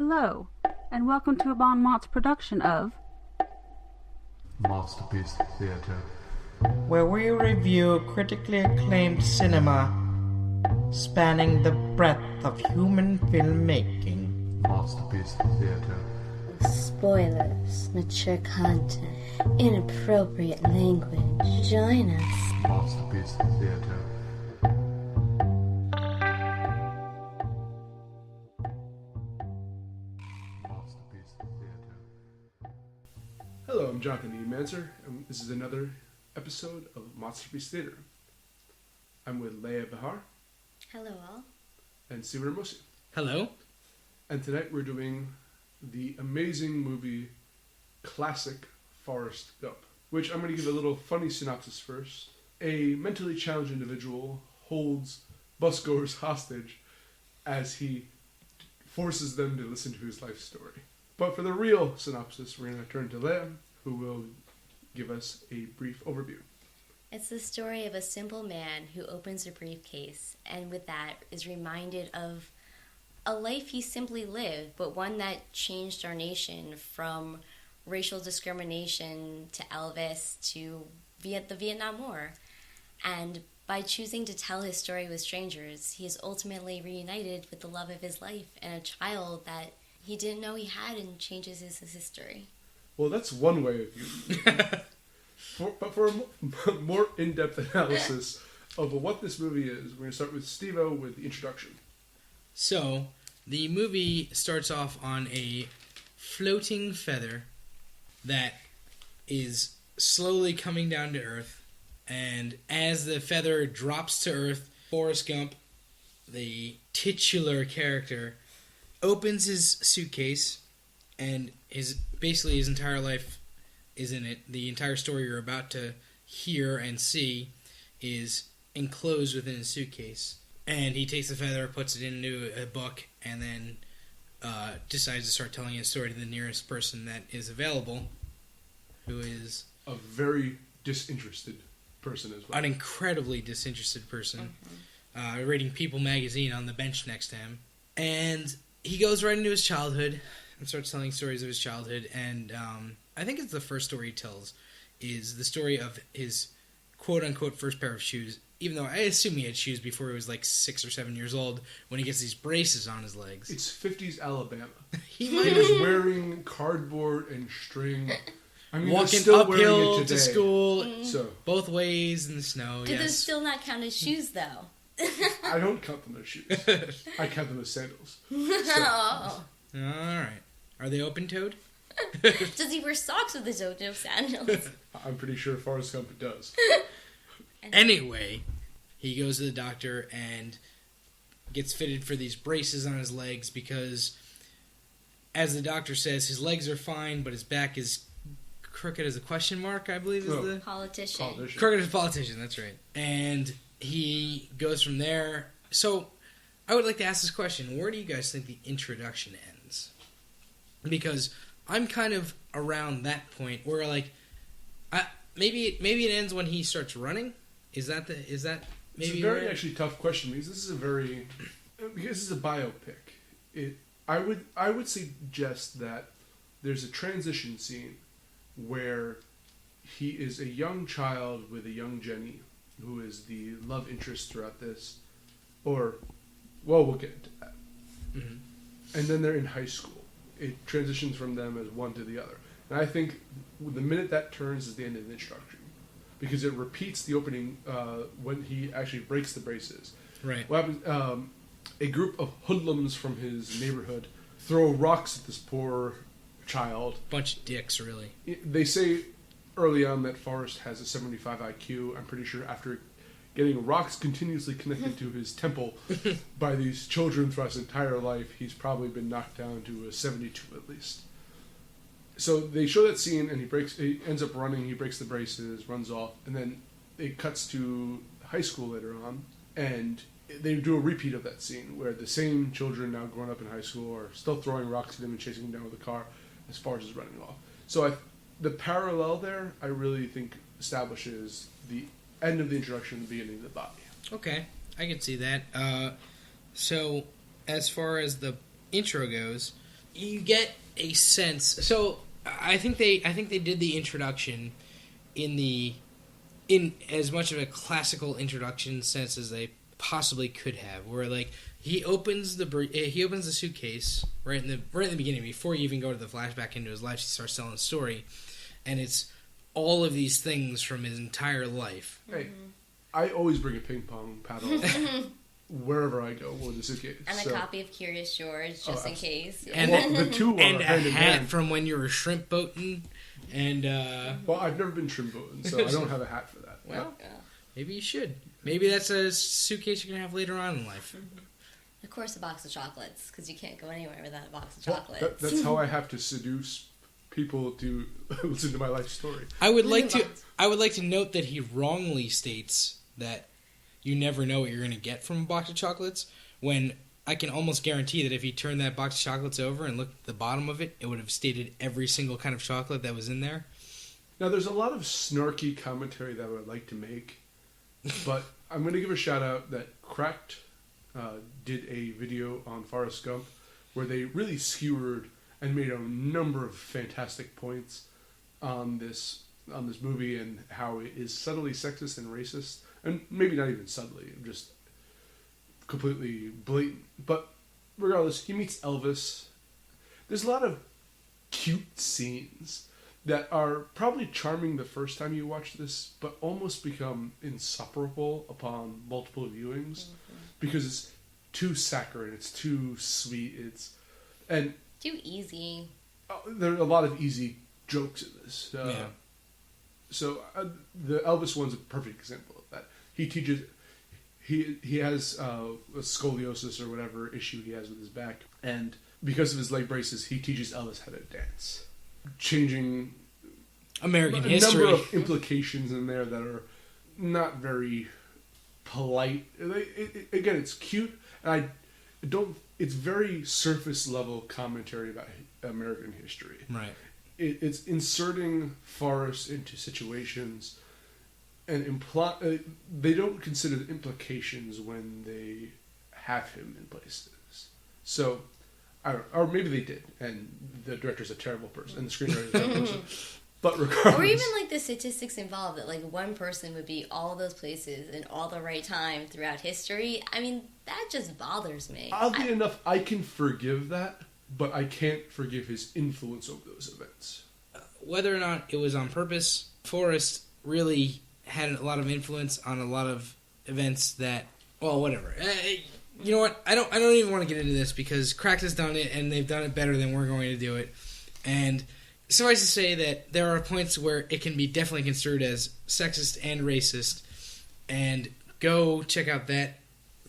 Hello, and welcome to a Bon Mott's production of MOTSterpiece Theatre, where we review critically acclaimed cinema spanning the breadth of human filmmaking. MOTSterpiece Theatre. Spoilers, mature content, inappropriate language. Join us. MOTSterpiece Theatre. MOTSterpiece Theatre. Hello, I'm Jonathan E. Manser, and this is another episode of MOTSterpiece Theatre. I'm with Leah Bahar Hello, all. and Siva Ramosi. Hello. And tonight we're doing the amazing movie classic Forrest Gump, which I'm going to give a little funny synopsis first. A mentally challenged individual holds busgoers hostage as he forces them to listen to his life story. But for the real synopsis, we're going to turn to Leah, who will give us a brief overview. It's the story of a simple man who opens a briefcase and with that is reminded of a life he simply lived, but one that changed our nation from racial discrimination to Elvis to the Vietnam War. And by choosing to tell his story with strangers, he is ultimately reunited with the love of his life and a child that he didn't know he had and changes his history. Well, that's one way of viewing it. But for a more in-depth analysis of what this movie is, we're going to start with Steve-O with the introduction. So, the movie starts off on a floating feather that is slowly coming down to Earth. And as the feather drops to Earth, Forrest Gump, the titular character, opens his suitcase, and his entire life is in it. The entire story you're about to hear and see is enclosed within his suitcase. And he takes the feather, puts it into a book, and then decides to start telling his story to the nearest person that is available, who is A very disinterested person as well. an incredibly disinterested person, reading People magazine on the bench next to him. And he goes right into his childhood and starts telling stories of his childhood. And I think it's the first story he tells is the story of his quote-unquote first pair of shoes, even though I assume he had shoes before he was like 6 or 7 years old when he gets these braces on his legs. It's 50s Alabama. He He was wearing cardboard and string. I mean, they're walking still wearing uphill it today. to school, So both ways in the snow. Do those Yes. still not count as shoes, though? I don't count them as shoes. I count them as sandals. Oh. All right. Are they open-toed? Does he wear socks with his Ojo sandals? I'm pretty sure Forrest Gump does. Anyway, he goes to the doctor and gets fitted for these braces on his legs because, as the doctor says, his legs are fine, but his back is crooked as a question mark, I believe is the... Politician. Crooked as a politician, that's right. And he goes from there. So, I would like to ask this question. Where do you guys think the introduction ends? Because I'm kind of around that point where, like, maybe it ends when he starts running. Is that maybe? It's a very actually tough question because this is a biopic. I would suggest that there's a transition scene where he is a young child with a young Jenny, who is the love interest throughout this, we'll get into that. Mm-hmm. And then they're in high school. It transitions from them as one to the other. And I think the minute that turns is the end of the introduction. Because it repeats the opening when he actually breaks the braces. Right. What happens? A group of hoodlums from his neighborhood throw rocks at this poor child. Bunch of dicks, really. They say early on that Forrest has a 75 IQ. I'm pretty sure after getting rocks continuously connected to his temple by these children throughout his entire life, he's probably been knocked down to a 72 at least. So they show that scene, and he ends up running, he breaks the braces, runs off, and then it cuts to high school later on, and they do a repeat of that scene, where the same children now grown up in high school are still throwing rocks at him and chasing him down with a car as far as running off. So the parallel there, I really think, establishes the end of the introduction and the beginning of the body. Okay, I can see that. So, as far as the intro goes, you get a sense. So I think they did the introduction in as much of a classical introduction sense as they possibly could have, where like he opens the suitcase right in the beginning before you even go to the flashback into his life. He starts telling the story, and it's all of these things from his entire life. Hey, I always bring a ping pong paddle wherever I go with the suitcase. And a copy of Curious George, just in case. Yeah. And the two are and a hand in hat hand. from when you were shrimp boating, and Well, I've never been shrimp boating, so I don't have a hat for that. well, maybe you should. Maybe that's a suitcase you're gonna have later on in life. Of course, a box of chocolates, because you can't go anywhere without a box of Well, chocolates. that's how I have to seduce people to listen to my life story. I would like to note that he wrongly states that you never know what you're going to get from a box of chocolates, when I can almost guarantee that if he turned that box of chocolates over and looked at the bottom of it, it would have stated every single kind of chocolate that was in there. Now, there's a lot of snarky commentary that I would like to make, but I'm going to give a shout out that Cracked did a video on Forrest Gump where they really skewered and made a number of fantastic points on this movie and how it is subtly sexist and racist, and maybe not even subtly, just completely blatant. But regardless, he meets Elvis. There's a lot of cute scenes that are probably charming the first time you watch this, but almost become insufferable upon multiple viewings because it's too saccharine, it's too sweet, and Too easy. there are a lot of easy jokes in this. Yeah. So the Elvis one's a perfect example of that. He teaches. He has a scoliosis or whatever issue he has with his back, and because of his leg braces, he teaches Elvis how to dance, changing American a history. number of implications in there that are not very polite. Again, it's cute, and I don't. It's very surface level commentary about American history. Right. It's inserting Forrest into situations and they don't consider the implications when they have him in places. So, I don't, or maybe they did, and the director's a terrible person, and the screenwriter is a terrible person. But regardless, Or even like the statistics involved that like one person would be all those places in all the right time throughout history. I mean, that just bothers me. oddly enough, I can forgive that, but I can't forgive his influence over those events. Whether or not it was on purpose, Forrest really had a lot of influence on a lot of events that, well, whatever. You know what? I don't even want to get into this because Cracked has done it, and they've done it better than we're going to do it. And suffice to say that there are points where it can be definitely construed as sexist and racist. And go check out that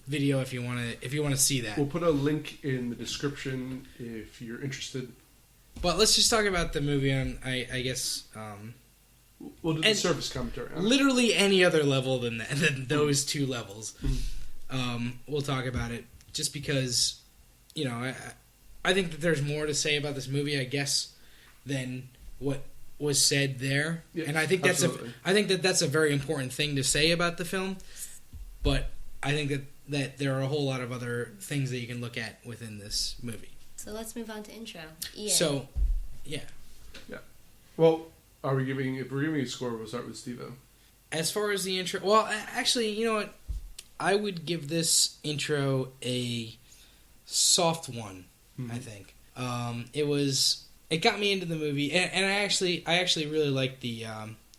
video if you want to see that. We'll put a link in the description if you're interested. But let's just talk about the movie on, I guess, We'll do the and surface commentary on it. literally any other level than those two levels. We'll talk about it just because, you know, I think that there's more to say about this movie, I guess, than what was said there. Yes, and I think absolutely. that's a very important thing to say about the film. But I think that there are a whole lot of other things that you can look at within this movie. So let's move on to intro. Ian. So, yeah. Well, if we're giving a score, we'll start with Steve-O. As far as the intro, well, actually, you know what? I would give this intro a soft one. I think it got me into the movie, and I actually really like the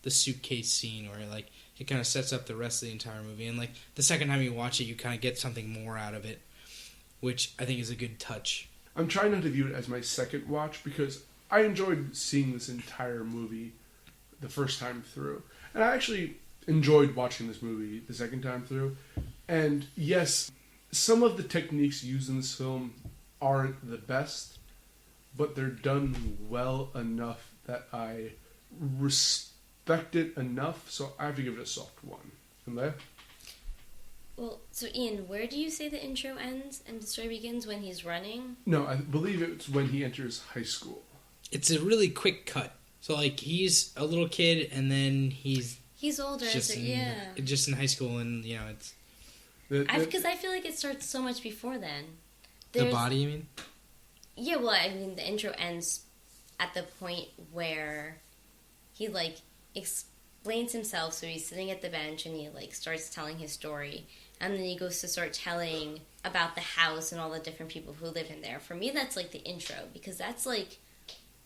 suitcase scene where like it kind of sets up the rest of the entire movie, and like the second time you watch it, you kind of get something more out of it, which I think is a good touch. I'm trying not to view it as my second watch because I enjoyed seeing this entire movie the first time through. And I actually enjoyed watching this movie the second time through. And yes, some of the techniques used in this film aren't the best, but they're done well enough that I respect it enough, so I have to give it a soft one. From there? Well, so Ian, where do you say the intro ends and the story begins? When he's running? No, I believe it's when he enters high school. It's a really quick cut. So like he's a little kid, and then he's older, just so, in, yeah. just in high school, and you know it's Because I feel like it starts so much before then. the body. You mean? Yeah, well, I mean, the intro ends at the point where he, like, explains himself. So he's sitting at the bench and he, like, starts telling his story. And then he goes to start telling about the house and all the different people who live in there. For me, that's, like, the intro. Because that's, like,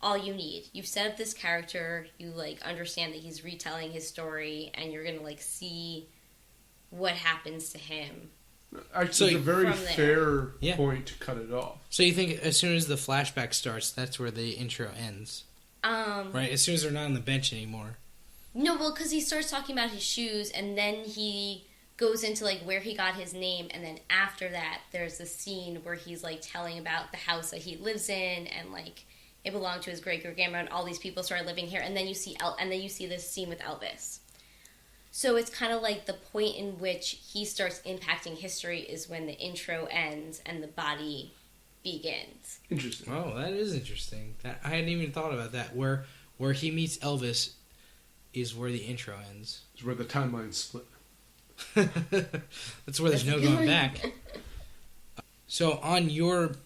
all you need. You've set up this character. You, like, understand that he's retelling his story. And you're going to, like, see what happens to him. Actually, it's a very From there. fair Yeah. point to cut it off. So you think as soon as the flashback starts, that's where the intro ends, right? As soon as they're not on the bench anymore. No, well, because he starts talking about his shoes, and then he goes into, like, where he got his name, and then after that, there's a scene where he's, like, telling about the house that he lives in, and, like, it belonged to his great-great-grandma, and all these people started living here, and then you see this scene with Elvis. So it's kind of like the point in which he starts impacting history is when the intro ends and the body begins. Interesting. Oh, that is interesting. That I hadn't even thought about that. Where he meets Elvis is where the intro ends. It's where the timeline split. That's where there's no going back. So on your,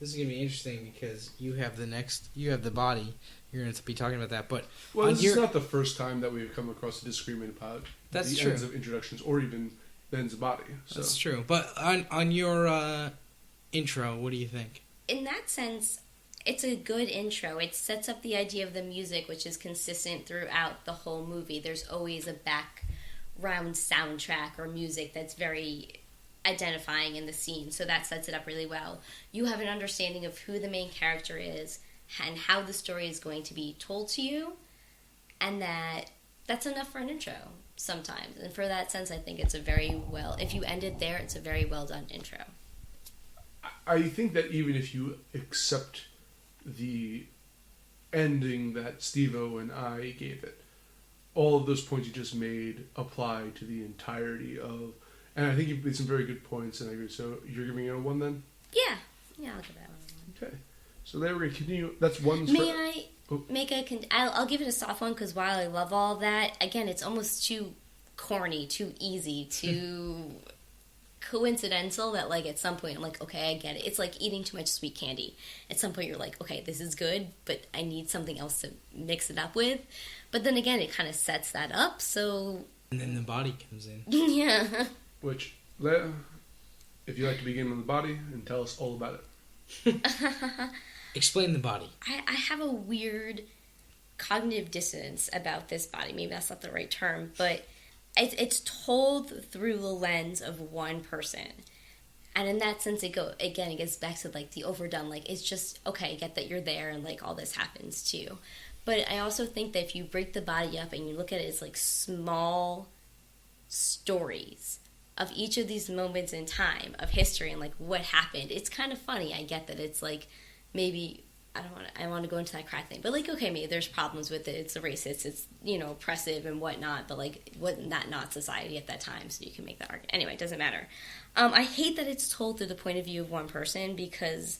this is gonna be interesting because you have the body. You're going to be talking about that, but Well, this is not the first time that we've come across a disagreement about That's the true. ends of introductions or even the ends of body. So. That's true. But on your intro, what do you think? In that sense, it's a good intro. It sets up the idea of the music, which is consistent throughout the whole movie. There's always a background soundtrack or music that's very identifying in the scene, so that sets it up really well. You have an understanding of who the main character is and how the story is going to be told to you, and that's enough for an intro sometimes. And for that sense, I think it's if you end it there, it's a very well done intro. I think that even if you accept the ending that Steve-O and I gave it, all of those points you just made apply to the entirety of, and I think you've made some very good points, and I agree. So you're giving it a 1 then? Yeah, I'll give that one. Okay. So then we're going to continue. That's one. May I make I'll give it a soft one, because while I love all that, again, it's almost too corny, too easy, too coincidental that, like, at some point I'm like, okay, I get it. It's like eating too much sweet candy. At some point you're like, okay, this is good, but I need something else to mix it up with. But then again, it kind of sets that up, so... And then the body comes in. Yeah. Which, if you'd like to begin with the body and tell us all about it. Explain the body. I have a weird cognitive dissonance about this body. Maybe that's not the right term, but it's told through the lens of one person. And in that sense, it gets back to, like, the overdone, like, it's just, okay, I get that you're there and, like, all this happens too. But I also think that if you break the body up and you look at it as, like, small stories of each of these moments in time of history and, like, what happened, it's kind of funny. I get that it's, like, maybe, I want to go into that crack thing, but, like, okay, maybe there's problems with it, it's racist, it's, oppressive and whatnot, but, like, wasn't that not society at that time, so you can make that argument. Anyway, it doesn't matter. I hate that it's told through the point of view of one person, because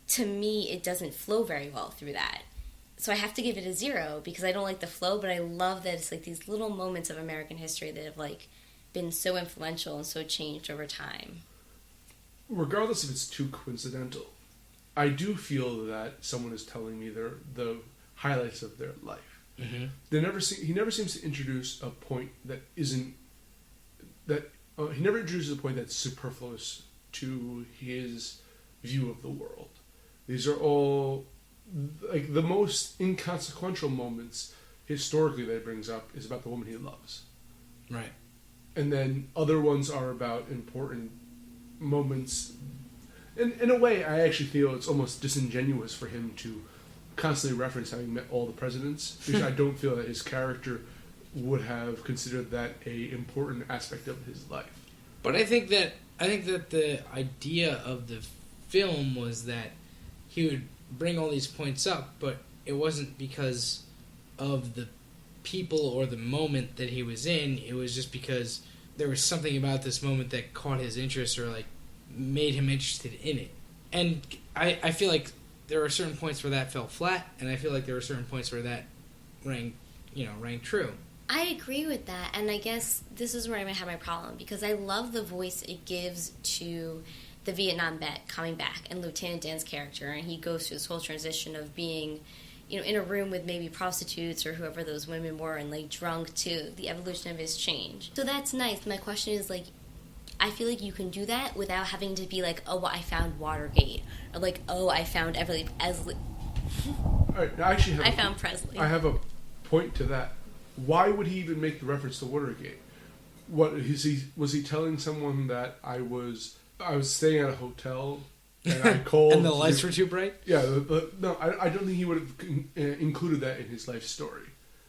to me it doesn't flow very well through that. So I have to give it a 0 because I don't like the flow, but I love that it's, like, these little moments of American history that have, like, been so influential and so changed over time. Regardless if it's too coincidental, I do feel that someone is telling me the highlights of their life. Mm-hmm. He never seems to introduce a point that isn't that he never introduces a point that's superfluous to his view of the world. These are all, like, the most inconsequential moments historically that he brings up is about the woman he loves. Right. And then other ones are about important moments. In a way, I actually feel it's almost disingenuous for him to constantly reference having met all the presidents, because I don't feel that his character would have considered that a important aspect of his life. But I think that the idea of the film was that he would bring all these points up, but it wasn't because of the people or the moment that he was in. It was just because there was something about this moment that caught his interest or, like, made him interested in it. And I feel like there are certain points where that fell flat, and I feel like there were certain points where that rang true. I agree with that, and I guess this is where I might have my problem, because I love the voice it gives to the Vietnam vet coming back and Lieutenant Dan's character, and he goes through this whole transition of being, in a room with maybe prostitutes or whoever those women were and, like, drunk, to the evolution of his change. So that's nice. My question is, like, I feel like you can do that without having to be like, oh, well, I found Watergate, or like, oh, I found Everly Esley. All right, now I found Presley. I have a point to that. Why would he even make the reference to Watergate? Was he telling someone that I was staying at a hotel and I called and the lights were too bright? Yeah, no, I don't think he would have included that in his life story,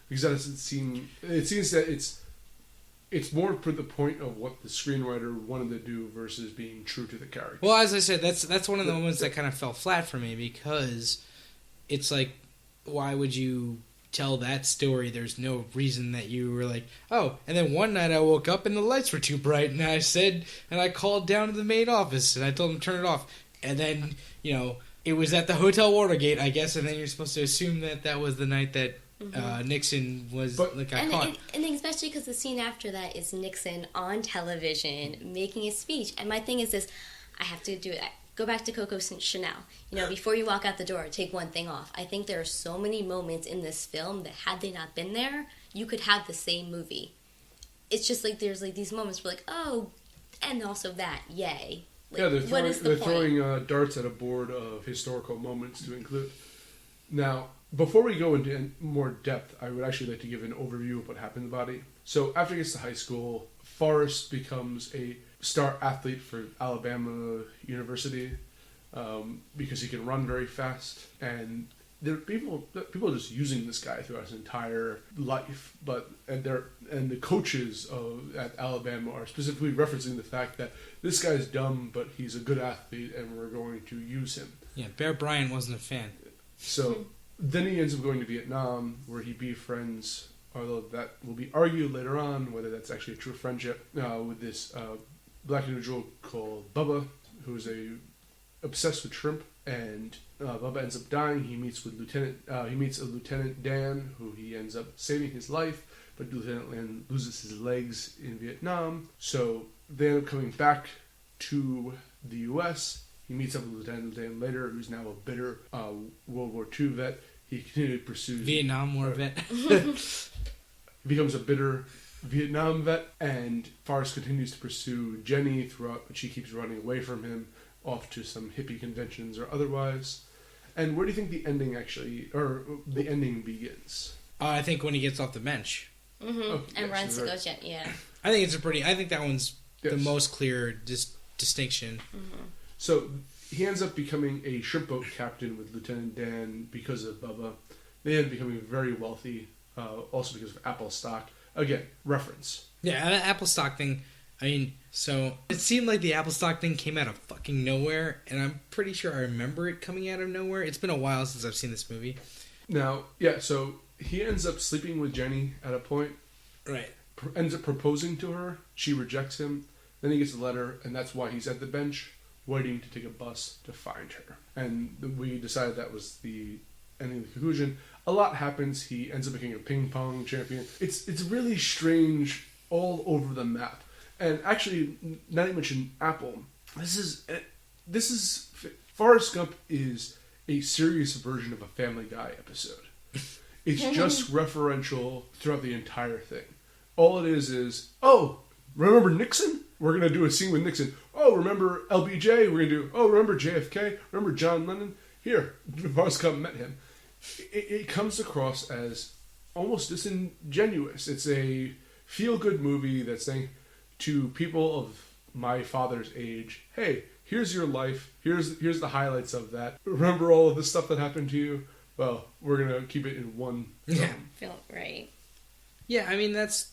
because that doesn't seem. It seems that it's more for the point of what the screenwriter wanted to do versus being true to the character. Well, as I said, that's one of the moments that kind of fell flat for me, because it's like, why would you tell that story? There's no reason that you were like, oh, and then one night I woke up and the lights were too bright, and I called down to the main office and I told them to turn it off, and then it was at the Hotel Watergate, I guess, and then you're supposed to assume that was the night that Nixon was got caught. And especially because the scene after that is Nixon on television making a speech. And my thing is this, I have to do it. Go back to Coco Chanel. Before you walk out the door, take one thing off. I think there are so many moments in this film that had they not been there, you could have the same movie. It's just like there's like these moments where like, oh, and also that, yay. Like, yeah, they're point? throwing darts at a board of historical moments to include. Now, before we go into more depth, I would actually like to give an overview of what happened in the body. So after he gets to high school, Forrest becomes a star athlete for Alabama University because he can run very fast. And there are people are just using this guy throughout his entire life. And the coaches at Alabama are specifically referencing the fact that this guy's dumb, but he's a good athlete, and we're going to use him. Yeah, Bear Bryant wasn't a fan. So then he ends up going to Vietnam, where he befriends, although that will be argued later on whether that's actually a true friendship, with this black individual called Bubba, who's obsessed with shrimp. And Bubba ends up dying. He meets a Lieutenant Dan, who he ends up saving his life, but Lieutenant Dan loses his legs in Vietnam. So they end up coming back to the U.S. He meets up with Lieutenant Dan later, who's now a bitter World War II vet. He continued to pursue Vietnam War vet. Becomes a bitter Vietnam vet, and Forrest continues to pursue Jenny throughout, but she keeps running away from him, off to some hippie conventions or otherwise. And where do you think the ending begins? I think when he gets off the bench. Mm-hmm. Oh, and runs to go jet, yeah. I think that one's the most clear distinction. Mm-hmm. So he ends up becoming a shrimp boat captain with Lieutenant Dan because of Bubba. They end up becoming very wealthy, also because of Apple stock. Again, reference. Yeah, that Apple stock thing, I mean, so it seemed like the Apple stock thing came out of fucking nowhere, and I'm pretty sure I remember it coming out of nowhere. It's been a while since I've seen this movie. Now, yeah, so he ends up sleeping with Jenny at a point. Right. Ends up proposing to her. She rejects him. Then he gets a letter, and that's why he's at the bench, waiting to take a bus to find her. And we decided that was the ending of the conclusion. A lot happens. He ends up becoming a ping pong champion. It's really strange all over the map. And actually, now you mentioned Apple, this is Forrest Gump is a serious version of a Family Guy episode. It's just referential throughout the entire thing. All it is, oh, remember Nixon? We're going to do a scene with Nixon. Oh, remember LBJ? We're going to do, oh, remember JFK? Remember John Lennon? Here, Forrest Gump met him. It comes across as almost disingenuous. It's a feel-good movie that's saying to people of my father's age, hey, here's your life. Here's the highlights of that. Remember all of the stuff that happened to you? Well, we're going to keep it in one film. Yeah, right. Yeah, I mean, that's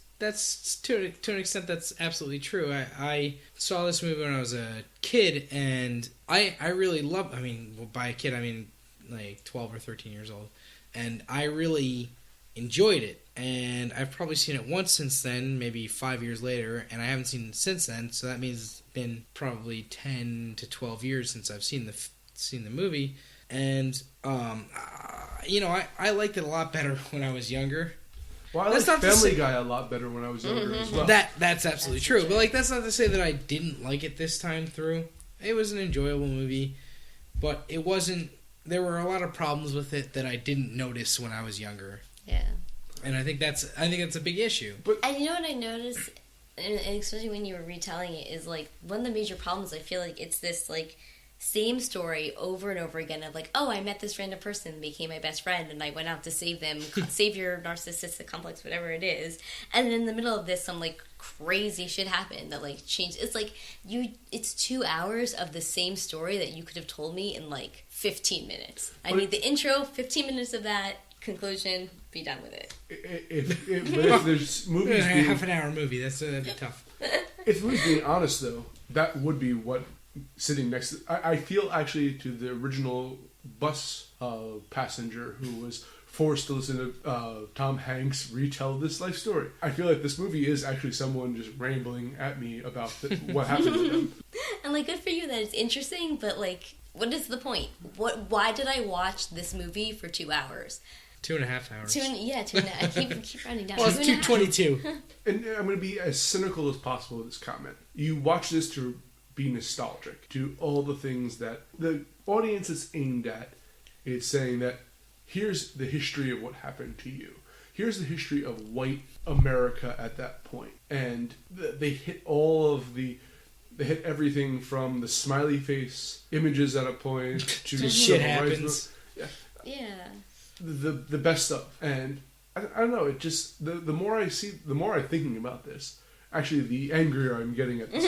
to an extent that's absolutely true. I saw this movie when I was a kid, and I really loved, I mean, by a kid I mean like 12 or 13 years old, and I really enjoyed it. And I've probably seen it once since then, maybe 5 years later, and I haven't seen it since then, so that means it's been probably 10 to 12 years since I've seen the movie. And I liked it a lot better when I was younger. Well, I liked Family Guy a lot better when I was younger as well. That's absolutely true. But that's not to say that I didn't like it this time through. It was an enjoyable movie, but it wasn't. There were a lot of problems with it that I didn't notice when I was younger. Yeah. And I think that's a big issue. And you know what I noticed, and especially when you were retelling it, is like one of the major problems. I feel like it's this like same story over and over again of like, oh, I met this random person, became my best friend, and I went out to save them, save your narcissistic complex, whatever it is. And then in the middle of this, some like crazy shit happened that like changed. It's like it's 2 hours of the same story that you could have told me in like 15 minutes. I need the intro, 15 minutes of that, conclusion, be done with it. But if there's movies being, half an hour movie, that'd be tough. if the movie's being honest, though, that would be what sitting next to... I feel actually to the original bus passenger who was forced to listen to Tom Hanks retell this life story. I feel like this movie is actually someone just rambling at me about what happened to them. And like, good for you that it's interesting, but like, what is the point? Why did I watch this movie for 2 hours? 2.5 hours. 2.5. I keep rounding down. Well, it's 2:22. And I'm going to be as cynical as possible with this comment. You watch this to be nostalgic to all the things that the audience is aimed at. It's saying that here's the history of what happened to you. Here's the history of white America at that point. And they hit they hit everything from the smiley face images at a point to the shit civil rights happens. Yeah. The best stuff. And I don't know, it just the more I see, the more I'm thinking about this, actually the angrier I'm getting at this.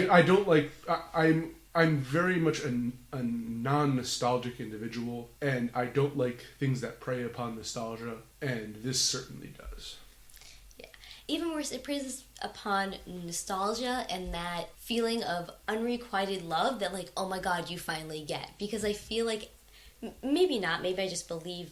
I don't like I'm very much a non-nostalgic individual, and I don't like things that prey upon nostalgia, and this certainly does. Yeah. Even worse, it preys upon nostalgia and that feeling of unrequited love that like, oh my god, you finally get. Because I feel like, maybe not, maybe I just believe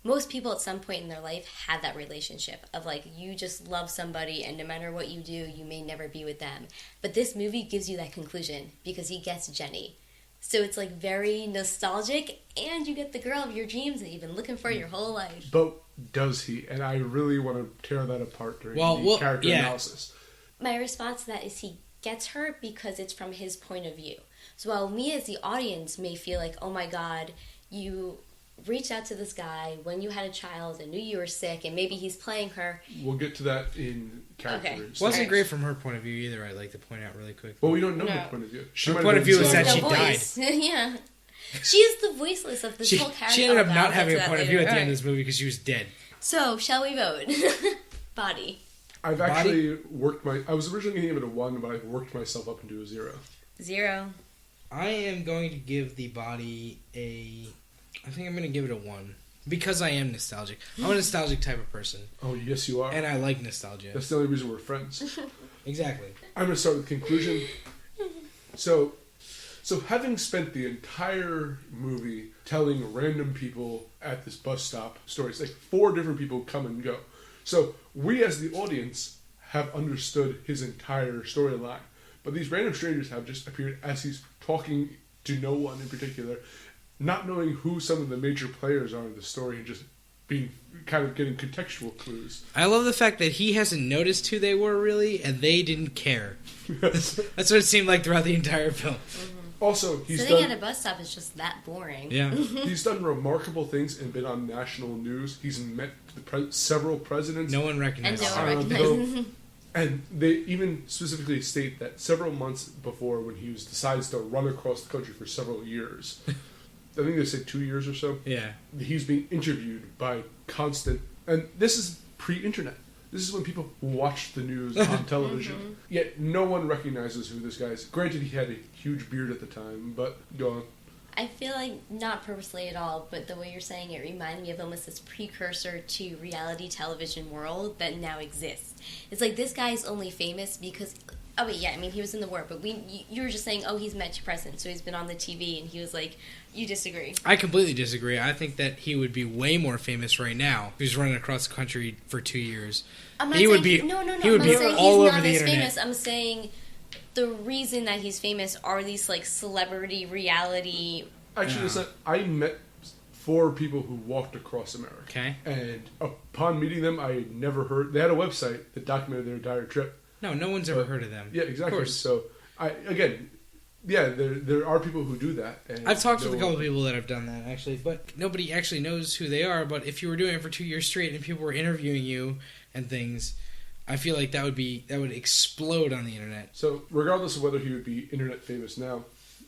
most people at some point in their life had that relationship of like, you just love somebody and no matter what you do, you may never be with them. But this movie gives you that conclusion because he gets Jenny. So it's like very nostalgic and you get the girl of your dreams that you've been looking for your whole life. But does he? And I really want to tear that apart during the character analysis. My response to that is he gets her because it's from his point of view. So while me as the audience may feel like, oh my god, you reached out to this guy when you had a child and knew you were sick and maybe he's playing her. We'll get to that in character. Okay. Wasn't great from her point of view either, I'd like to point out really quick. Well, we don't know her point of view. Her point of view is that she died. Yeah. She is the voiceless of this whole character. She ended up not having a point of view at the end of this movie because she was dead. So, shall we vote? Body. I've actually I was originally going to give it a 1, but I've worked myself up into a 0. 0. I am going to give the body I think I'm going to give it a 1. Because I am nostalgic. I'm a nostalgic type of person. Oh, yes you are. And I like nostalgia. That's the only reason we're friends. Exactly. I'm going to start with conclusion. So having spent the entire movie telling random people at this bus stop stories, like 4 different people come and go. So we as the audience have understood his entire storyline. But these random strangers have just appeared as he's talking to no one in particular, not knowing who some of the major players are in the story and just being kind of getting contextual clues. I love the fact that he hasn't noticed who they were really, and they didn't care. That's what it seemed like throughout the entire film. Mm-hmm. Also, sitting at a bus stop is just that boring. Yeah. He's done remarkable things and been on national news. He's met several presidents. No one recognizes him. And they even specifically state that several months before when he decides to run across the country for several years, I think they say 2 years or so. Yeah. He's being interviewed by constant, and this is pre-internet. This is when people watch the news on television. Mm-hmm. Yet no one recognizes who this guy is. Granted, he had a huge beard at the time, but go on. I feel like, not purposely at all, but the way you're saying it reminded me of almost this precursor to reality television world that now exists. It's like this guy's only famous because... Oh, wait, yeah, I mean, he was in the war, but you were just saying, oh, he's met your president, so he's been on the TV, and he was like, you disagree. I completely disagree. I think that he would be way more famous right now. He's running across the country for 2 years. I'm not he saying, would be, no, he would be all over the internet. Famous. I'm saying the reason that he's famous are these, like, celebrity reality... Actually, listen, I met 4 people who walked across America. Okay. And upon meeting them, I had never heard... They had a website that documented their entire trip. No one's ever heard of them. Yeah, exactly. Of course. So, again, Yeah, there are people who do that. And I've talked with a couple of people that have done that, actually, but nobody actually knows who they are. But if you were doing it for 2 years straight and people were interviewing you and things, I feel like that would explode on the internet. So, regardless of whether he would be internet famous now,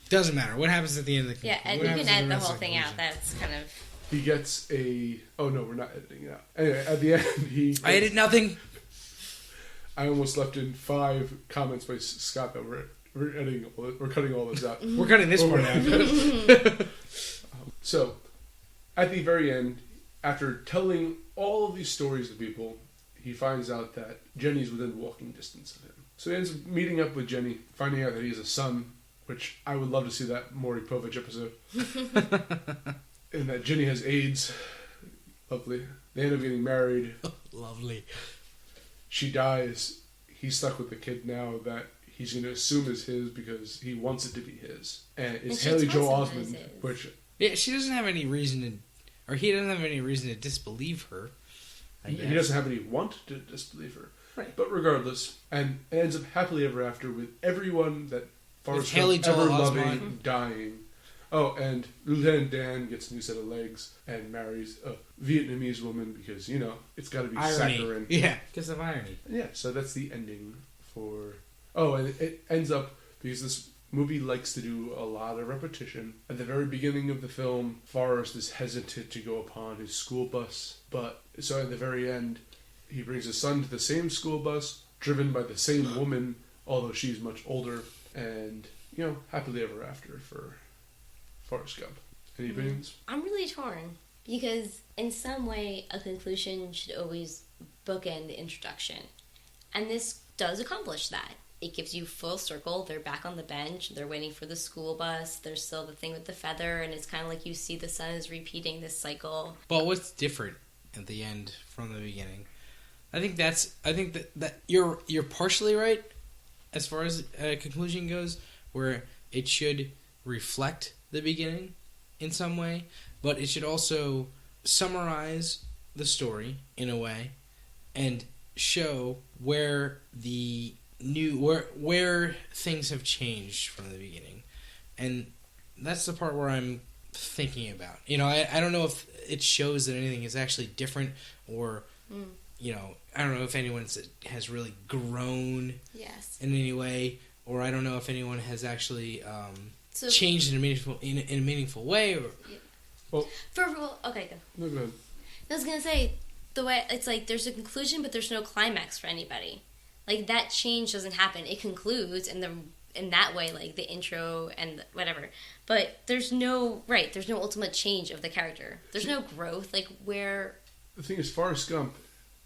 doesn't matter. What happens at the end of the Yeah, and you can edit the whole thing out. That's kind of... he gets a... Oh, no, we're not editing it out. Anyway, at the end, I edit nothing. I almost left in 5 comments by Scott that we're editing we're cutting all this out. We're cutting this part out. So, at the very end, after telling all of these stories to people, he finds out that Jenny's within walking distance of him. So he ends up meeting up with Jenny, finding out that he has a son, which I would love to see that Maury Povich episode. And that Jenny has AIDS. Lovely. They end up getting married. Lovely. She dies. He's stuck with the kid now that he's going to assume is his because he wants it to be his. And it's And Haley she Joel tells him Osment, it's his. which... Yeah, she doesn't have any reason to... Or he doesn't have any reason to disbelieve her. I guess. He doesn't have any want to disbelieve her. Right. But regardless, and it ends up happily ever after with everyone that Forrest Haley Gump ever Joel loving Osment. dying. Oh, and Lieutenant Dan gets a new set of legs and marries a Vietnamese woman because, you know, it's got to be Irony. saccharine. Yeah, because of irony. Yeah, so that's the ending for... Oh, and it ends up, because this movie likes to do a lot of repetition. At the very beginning of the film, Forrest is hesitant to go upon his school bus, but so at the very end, he brings his son to the same school bus, driven by the same woman, although she's much older, and, you know, happily ever after for Forrest Gump. Any opinions? I'm really torn because in some way a conclusion should always bookend the introduction. And this does accomplish that. It gives you full circle. They're back on the bench. They're waiting for the school bus. There's still the thing with the feather. And it's kind of like you see the sun is repeating this cycle. But what's different at the end from the beginning? I think that you're partially right as far as a conclusion goes, where it should reflect the beginning in some way, but it should also summarize the story in a way and show where the where things have changed from the beginning. And that's the part where I'm thinking about. You know, I don't know if it shows that anything is actually different or you know, I don't know if anyone has really grown in any way, or I don't know if anyone has actually changed in a meaningful way. Or Okay, go. No, go ahead. I was gonna say the way it's like there's a conclusion, but there's no climax for anybody. Like that change doesn't happen. It concludes in that way, like the intro and whatever. But there's no ultimate change of the character. There's no growth. Like where The thing is, Forrest Gump,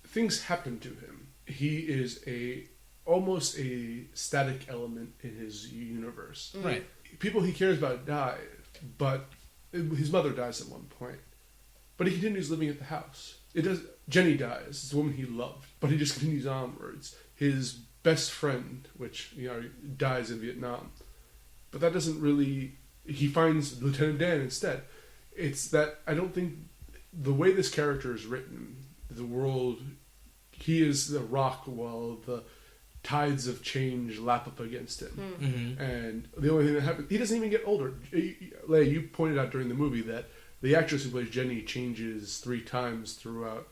things happen to him. He is almost a static element in his universe. Right. People he cares about die, but his mother dies at one point. But he continues living at the house. Jenny dies. It's the woman he loved, but he just continues onwards. His best friend, which dies in Vietnam, but that doesn't really. He finds Lieutenant Dan instead. It's that I don't think the way this character is written, the world, he is the rock while the tides of change lap up against him. Mm-hmm. And the only thing that happens, he doesn't even get older. Leia, you pointed out during the movie that the actress who plays Jenny changes 3 times throughout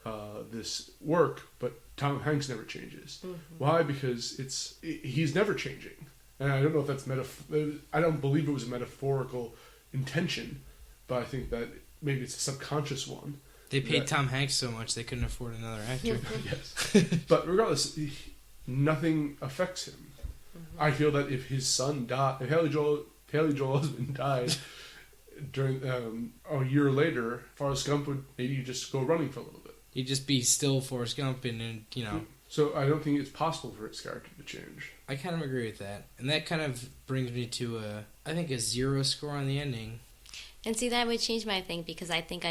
this work, but Tom Hanks never changes. Mm-hmm. Why? Because he's never changing. And I don't know if that's I don't believe it was a metaphorical intention, but I think that maybe it's a subconscious one. They paid Tom Hanks so much they couldn't afford another actor. Yes. But regardless, nothing affects him. Mm-hmm. I feel that if his son died, if Haley Joel Osment died during a year later, Forrest Gump would maybe just go running for a little bit. He'd just be still Forrest Gump, and you know. So I don't think it's possible for his character to change. I kind of agree with that, and that kind of brings me to a 0 score on the ending. And see, that would change my thing because I think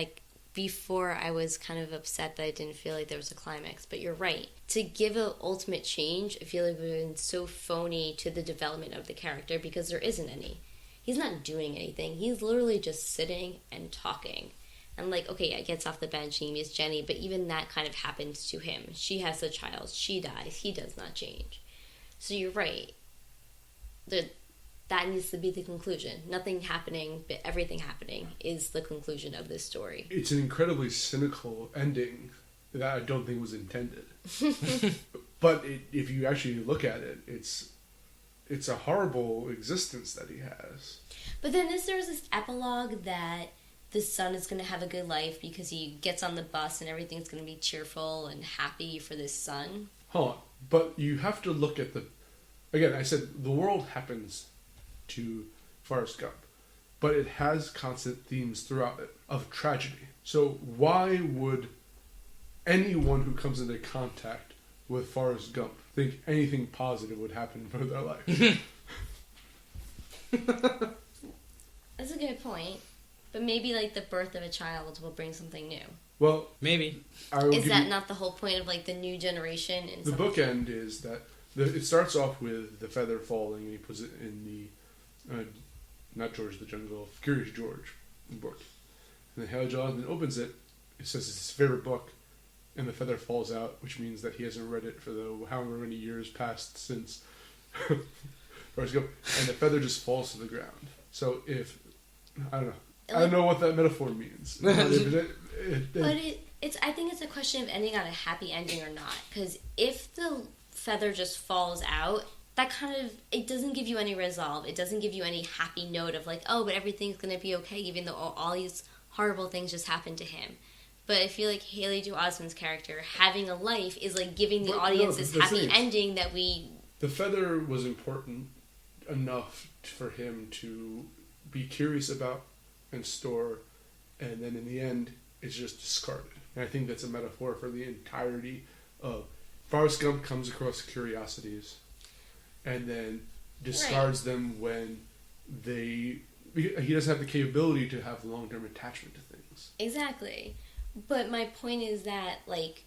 before I was kind of upset that I didn't feel like there was a climax. But you're right. To give an ultimate change, I feel like it would have been so phony to the development of the character because there isn't any. He's not doing anything. He's literally just sitting and talking. And like, okay, yeah, gets off the bench, he meets Jenny, but even that kind of happens to him. She has a child. She dies. He does not change. So you're right. The that needs to be the conclusion. Nothing happening, but everything happening is the conclusion of this story. It's an incredibly cynical ending that I don't think was intended. But if you actually look at it, it's a horrible existence that he has. But then there's this epilogue that the son is going to have a good life because he gets on the bus and everything's going to be cheerful and happy for this son. Hold on. But you have to look at the... Again, I said the world happens to Forrest Gump, but it has constant themes throughout it of tragedy. So why would anyone who comes into contact with Forrest Gump think anything positive would happen for their life? That's a good point. But maybe, like, the birth of a child will bring something new. Well, maybe. Is that not the whole point of, like, the new generation? The bookend is that it starts off with the feather falling, and he puts it in the, not George the Jungle, Curious George book. And then Hale Jonathan opens it. It says it's his favorite book, and the feather falls out, which means that he hasn't read it for the however many years passed since Forrest Gump, and the feather just falls to the ground. So if I don't know. I don't know what that metaphor means. But I think it's a question of ending on a happy ending or not. Because if the feather just falls out, that kind of, it doesn't give you any resolve. It doesn't give you any happy note of like, oh, but everything's going to be okay, even though all these horrible things just happened to him. But I feel like Haley Joel Osment's character having a life is like giving the audience this happy ending that we... The feather was important enough for him to be curious about and store, and then in the end it's just discarded. And I think that's a metaphor for the entirety of Forrest Gump comes across curiosities and then discards them when he doesn't have the capability to have long-term attachment to things. Exactly. But my point is that, like,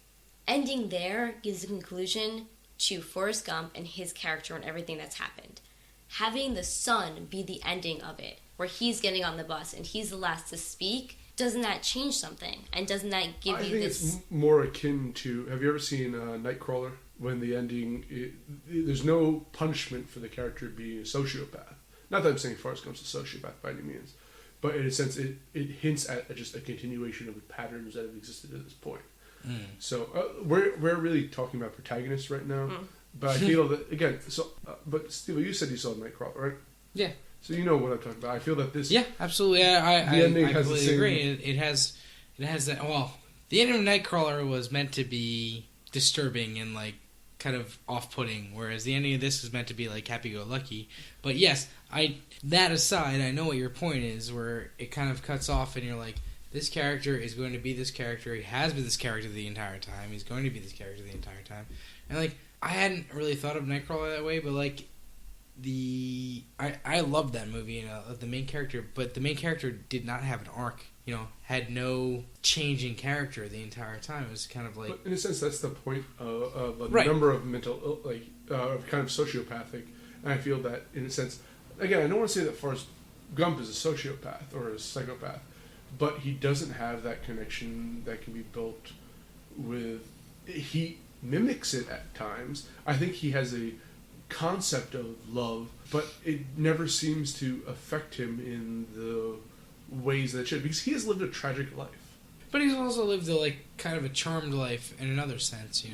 ending there gives a conclusion to Forrest Gump and his character and everything that's happened. Having the son be the ending of it, where he's getting on the bus and he's the last to speak, doesn't that change something? And doesn't that give you this... I think it's more akin to... Have you ever seen Nightcrawler? When the ending... there's no punishment for the character being a sociopath. Not that I'm saying Forrest Gump's a sociopath by any means. But in a sense, it hints at just a continuation of the patterns that have existed at this point. Mm. So we're really talking about protagonists right now. Mm. But I feel that, again... but Steve, you said you saw Nightcrawler, right? Yeah. So you know what I'm talking about. I feel that this... Yeah, absolutely. I completely agree. It has that... Well, the ending of Nightcrawler was meant to be disturbing and, like, kind of off-putting, whereas the ending of this is meant to be, like, happy-go-lucky. But yes, that aside, I know what your point is, where it kind of cuts off and you're like, this character is going to be this character. He has been this character the entire time. He's going to be this character the entire time. And, like, I hadn't really thought of Nightcrawler that way, but, like... I loved that movie, the main character, but the main character did not have an arc, had no change in character the entire time. It was kind of like... But in a sense, that's the point of a right. number of mental, kind of sociopathic, and I feel that, in a sense, again, I don't want to say that Forrest Gump is a sociopath or a psychopath, but he doesn't have that connection that can be built with... He mimics it at times. I think he has a concept of love, but it never seems to affect him in the ways that it should, because he has lived a tragic life. But he's also lived kind of a charmed life in another sense,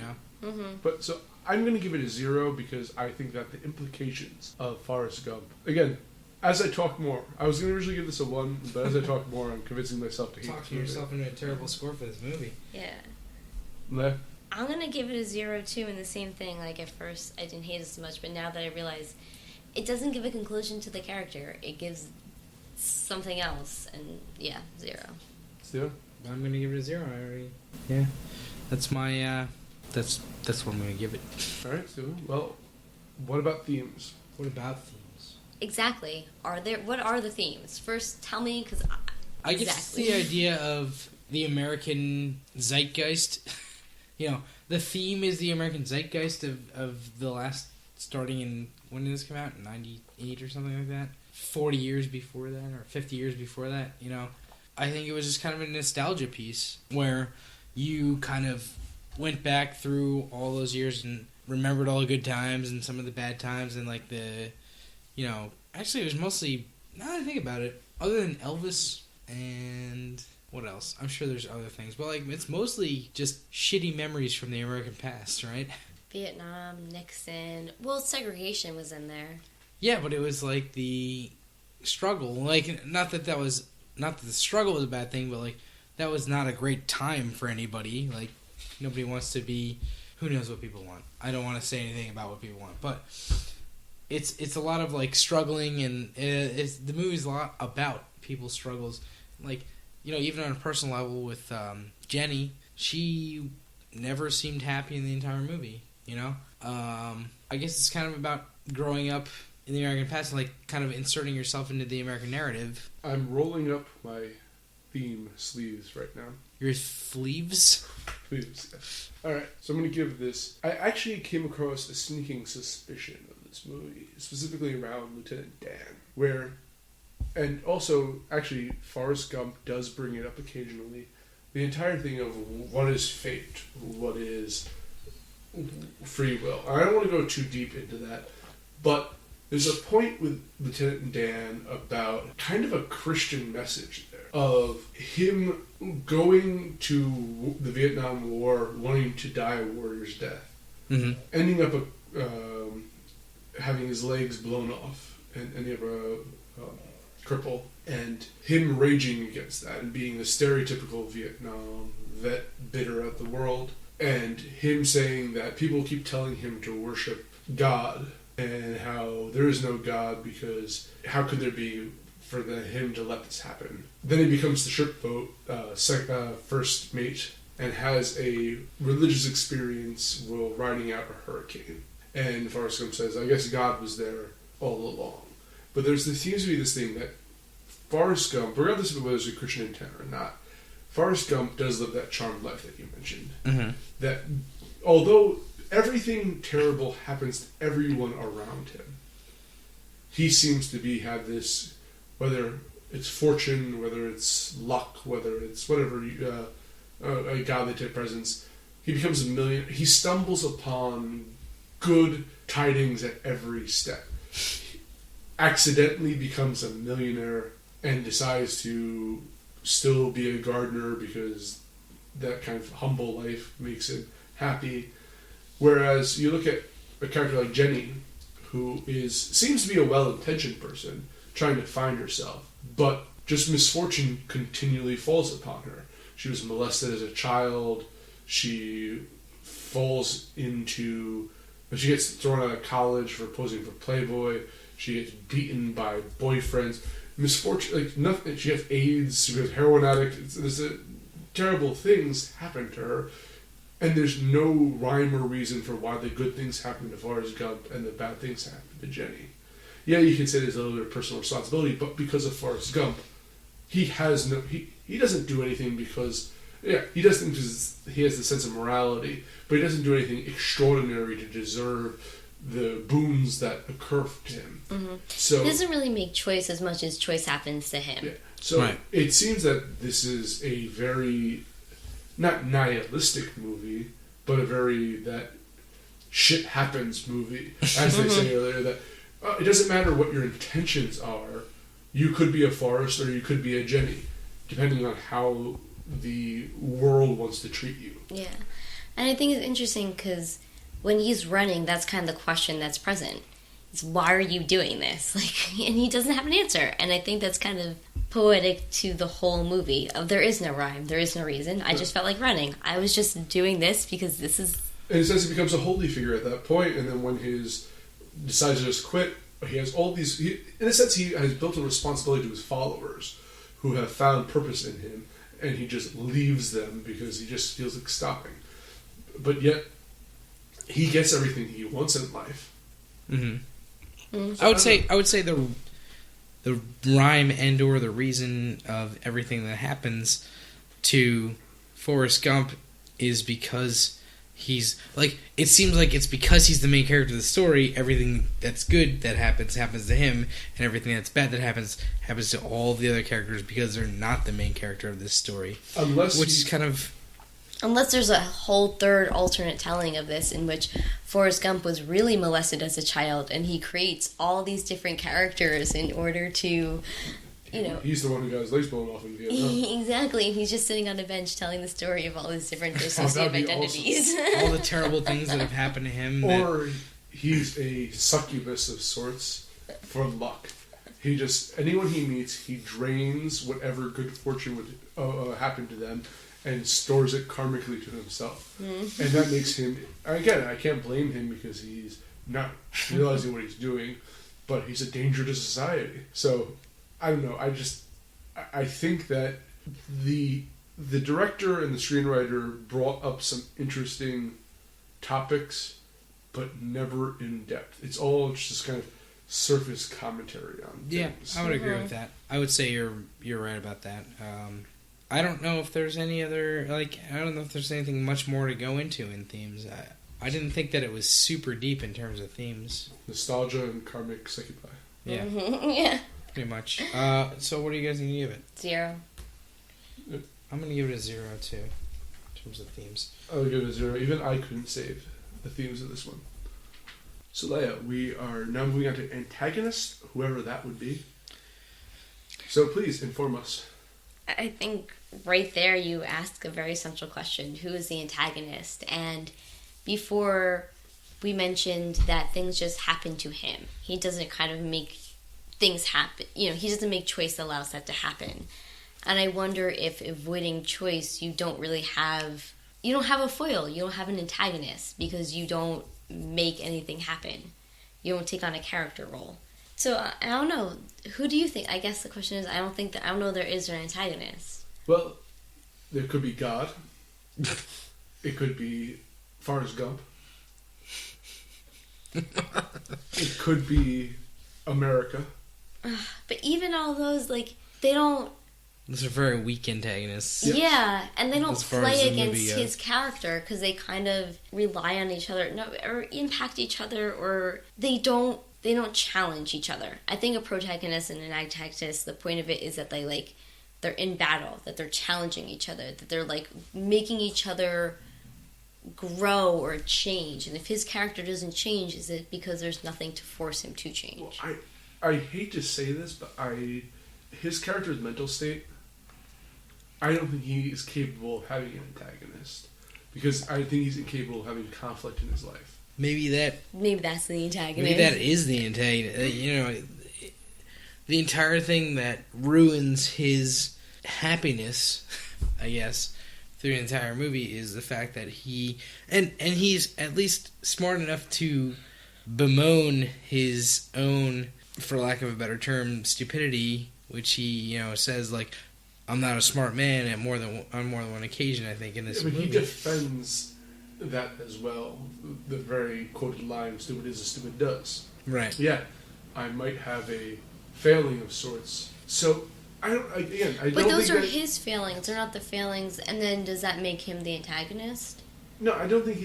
Mm-hmm. But so I'm going to give it a 0 because I think that the implications of Forrest Gump, again, as I talk more, I was going to originally give this a 1, but as I talk more, I'm convincing myself to hate it. Talking yourself into a terrible score for this movie. Yeah. Le? I'm going to give it a 0 too, and the same thing. Like, at first, I didn't hate it so much, but now that I realize it doesn't give a conclusion to the character, it gives something else, and yeah, 0. 0? I'm going to give it a 0. I already... Yeah. That's my, that's what I'm going to give it. Alright, so, well, what about themes? What about themes? Exactly. What are the themes? First, tell me, because I guess the idea of the American zeitgeist... the theme is the American zeitgeist of the last, starting in, when did this come out? 98 or something like that? 40 years before that, or 50 years before that, I think it was just kind of a nostalgia piece, where you kind of went back through all those years and remembered all the good times and some of the bad times and, like, the, Actually, it was mostly, now that I think about it, other than Elvis and what else? I'm sure there's other things, but like it's mostly just shitty memories from the American past, right? Vietnam, Nixon. Well, segregation was in there. Yeah, but it was like the struggle. Like, not that the struggle was a bad thing, but like that was not a great time for anybody. Like, nobody wants to be. Who knows what people want? I don't want to say anything about what people want, but it's a lot of like struggling, and the movie's a lot about people's struggles. Like, you know, even on a personal level with Jenny, she never seemed happy in the entire movie. You know, I guess it's kind of about growing up in the American past and like kind of inserting yourself into the American narrative. I'm rolling up my theme sleeves right now. Your sleeves? Sleeves, yeah. Alright, so I'm going to give this... I actually came across a sneaking suspicion of this movie, specifically around Lieutenant Dan, where... And also, actually, Forrest Gump does bring it up occasionally. The entire thing of what is fate, what is free will. I don't want to go too deep into that, but there's a point with Lieutenant Dan about kind of a Christian message there of him going to the Vietnam War, wanting to die a warrior's death, ending up having his legs blown off and ending up a cripple, and him raging against that and being the stereotypical Vietnam vet, bitter at the world, and him saying that people keep telling him to worship God and how there is no God because how could there be for him to let this happen. Then he becomes the shipboat first mate and has a religious experience while riding out a hurricane. And Forrest Gump says, I guess God was there all along. But there seems to be this thing that Forrest Gump, regardless of whether it's a Christian intent or not, Forrest Gump does live that charmed life that you mentioned. Mm-hmm. That although everything terrible happens to everyone around him, he seems to have this, whether it's fortune, whether it's luck, whether it's whatever, a godly type presence, he becomes he stumbles upon good tidings at every step. Accidentally becomes a millionaire and decides to still be a gardener because that kind of humble life makes him happy. Whereas you look at a character like Jenny, who seems to be a well-intentioned person trying to find herself, but just misfortune continually falls upon her. She was molested as a child. She gets thrown out of college for posing for Playboy. She gets beaten by boyfriends. Misfortune, like nothing. She has AIDS. She was a heroin addict. Terrible things happen to her, and there's no rhyme or reason for why the good things happen to Forrest Gump and the bad things happen to Jenny. Yeah, you can say there's a little bit of personal responsibility, but because of Forrest Gump, he doesn't do anything because he does things because he has the sense of morality, but he doesn't do anything extraordinary to deserve the boons that occur to him. Mm-hmm. So he doesn't really make choice as much as choice happens to him. Yeah. So It seems that this is a very, not nihilistic movie, but a very that shit happens movie, as they say earlier, that it doesn't matter what your intentions are, you could be a Forrest or you could be a Jenny, depending on how the world wants to treat you. Yeah. And I think it's interesting because when he's running, that's kind of the question that's present. It's why are you doing this? And he doesn't have an answer. And I think that's kind of poetic to the whole movie. There is no rhyme. There is no reason. I just felt like running. I was just doing this because this is... In a sense, he becomes a holy figure at that point. And then when he decides to just quit, he has all these... in a sense, he has built a responsibility to his followers who have found purpose in him. And he just leaves them because he just feels like stopping. But yet, he gets everything he wants in life. Mm-hmm. I would say the rhyme and or the reason of everything that happens to Forrest Gump is because he's it seems like it's because he's the main character of the story. Everything that's good that happens to him, and everything that's bad that happens to all the other characters because they're not the main character of this story. Which is kind of Unless there's a whole third alternate telling of this in which Forrest Gump was really molested as a child and he creates all these different characters in order to, He's the one who got his legs blown off in Vietnam. Exactly, and he's just sitting on a bench telling the story of all these different that'd dissociative be identities. All the terrible things that have happened to him. Or he's a succubus of sorts for luck. He just, anyone he meets, he drains whatever good fortune would happen to them and stores it karmically to himself. And that makes him, again, I can't blame him because he's not realizing what he's doing, but he's a danger to society. So, I don't know, I think that the director and the screenwriter brought up some interesting topics, but never in depth. It's all just kind of surface commentary on things. I would agree with that. I would say you're right about that. I don't know if there's any other, I don't know if there's anything much more to go into in themes. I didn't think that it was super deep in terms of themes. Nostalgia and karmic succubi. Yeah. Yeah. Pretty much. So what are you guys going to give it? 0. I'm going to give it a 0 too, in terms of themes. I'll give it a 0. Even I couldn't save the themes of this one. So Leia, we are now moving on to antagonist, whoever that would be. So please inform us. I think right there you ask a very central question. Who is the antagonist? And before we mentioned that things just happen to him. He doesn't kind of make things happen. He doesn't make choice that allows that to happen. And I wonder if avoiding choice, you don't have a foil. You don't have an antagonist because you don't make anything happen. You don't take on a character role. So I don't know. Who do you think? I guess the question is, I don't know there is an antagonist. Well, there could be God. It could be Forrest Gump. It could be America. But even all those, they don't... Those are very weak antagonists. Yes. Yeah, and they don't As far play as the against movie his character because they kind of rely on each other, or impact each other, or they don't challenge each other. I think a protagonist and an antagonist, the point of it is that they're in battle, that they're challenging each other, that they're making each other grow or change. And if his character doesn't change, is it because there's nothing to force him to change? Well, I hate to say this, but his character's mental state, I don't think he is capable of having an antagonist. Because I think he's incapable of having conflict in his life. Maybe that's the antagonist. Maybe that is the antagonist. The entire thing that ruins his happiness, I guess, through the entire movie is the fact that he's at least smart enough to bemoan his own, for lack of a better term, stupidity, which he says I'm not a smart man on more than one occasion. I think in this movie he defends that as well. The very quoted line, "Stupid is as stupid does." Right. Yeah, I might have a failing of sorts. So I don't But think those are that, his failings. They're not the failings. And then does that make him the antagonist? No, I don't think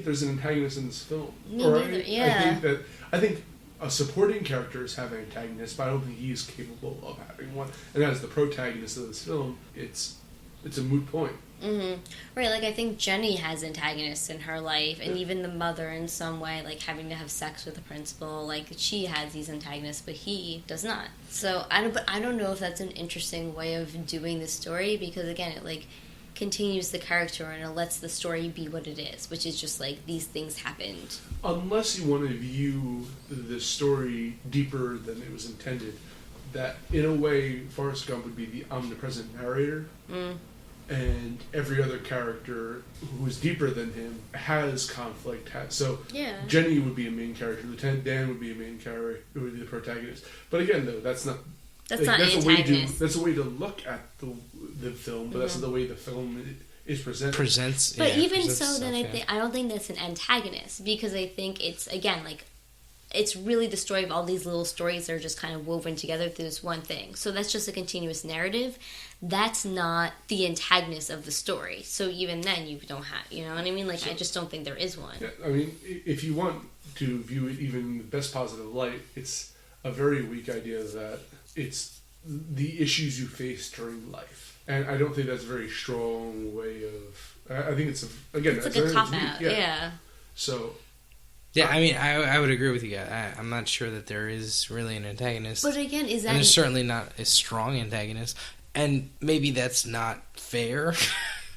there's an antagonist in this film. Me neither. Yeah. I think supporting characters have antagonists, but I don't think he's capable of having one. And as the protagonist of this film, it's a moot point. Mm-hmm. Right, I think Jenny has antagonists in her life, and even the mother in some way, having to have sex with the principal, she has these antagonists, but he does not. So I don't know if that's an interesting way of doing the story, because again, it continues the character and it lets the story be what it is, which is just these things happened. Unless you want to view the story deeper than it was intended, that in a way Forrest Gump would be the omnipresent narrator. And every other character who is deeper than him has conflict. So yeah. Jenny would be a main character. Lieutenant Dan would be a main character. Who would be the protagonist. But again, though, that's not an antagonist. That's a way to look at the film, but that's not the way the film is presented. But even so, then I don't think that's an antagonist, because I think it's again it's really the story of all these little stories that are just kind of woven together through this one thing. So that's just a continuous narrative. That's not the antagonist of the story. So even then, you don't have, you know what I mean? I just don't think there is one. Yeah, I mean, if you want to view it even in the best positive light, it's a very weak idea that it's the issues you face during life. And I don't think that's a very strong way of... I think it's like a cop-out, yeah. So... Yeah, I mean, I would agree with you guys. I'm not sure that there is really an antagonist. But again, is that... And there's certainly not a strong antagonist. And maybe that's not fair,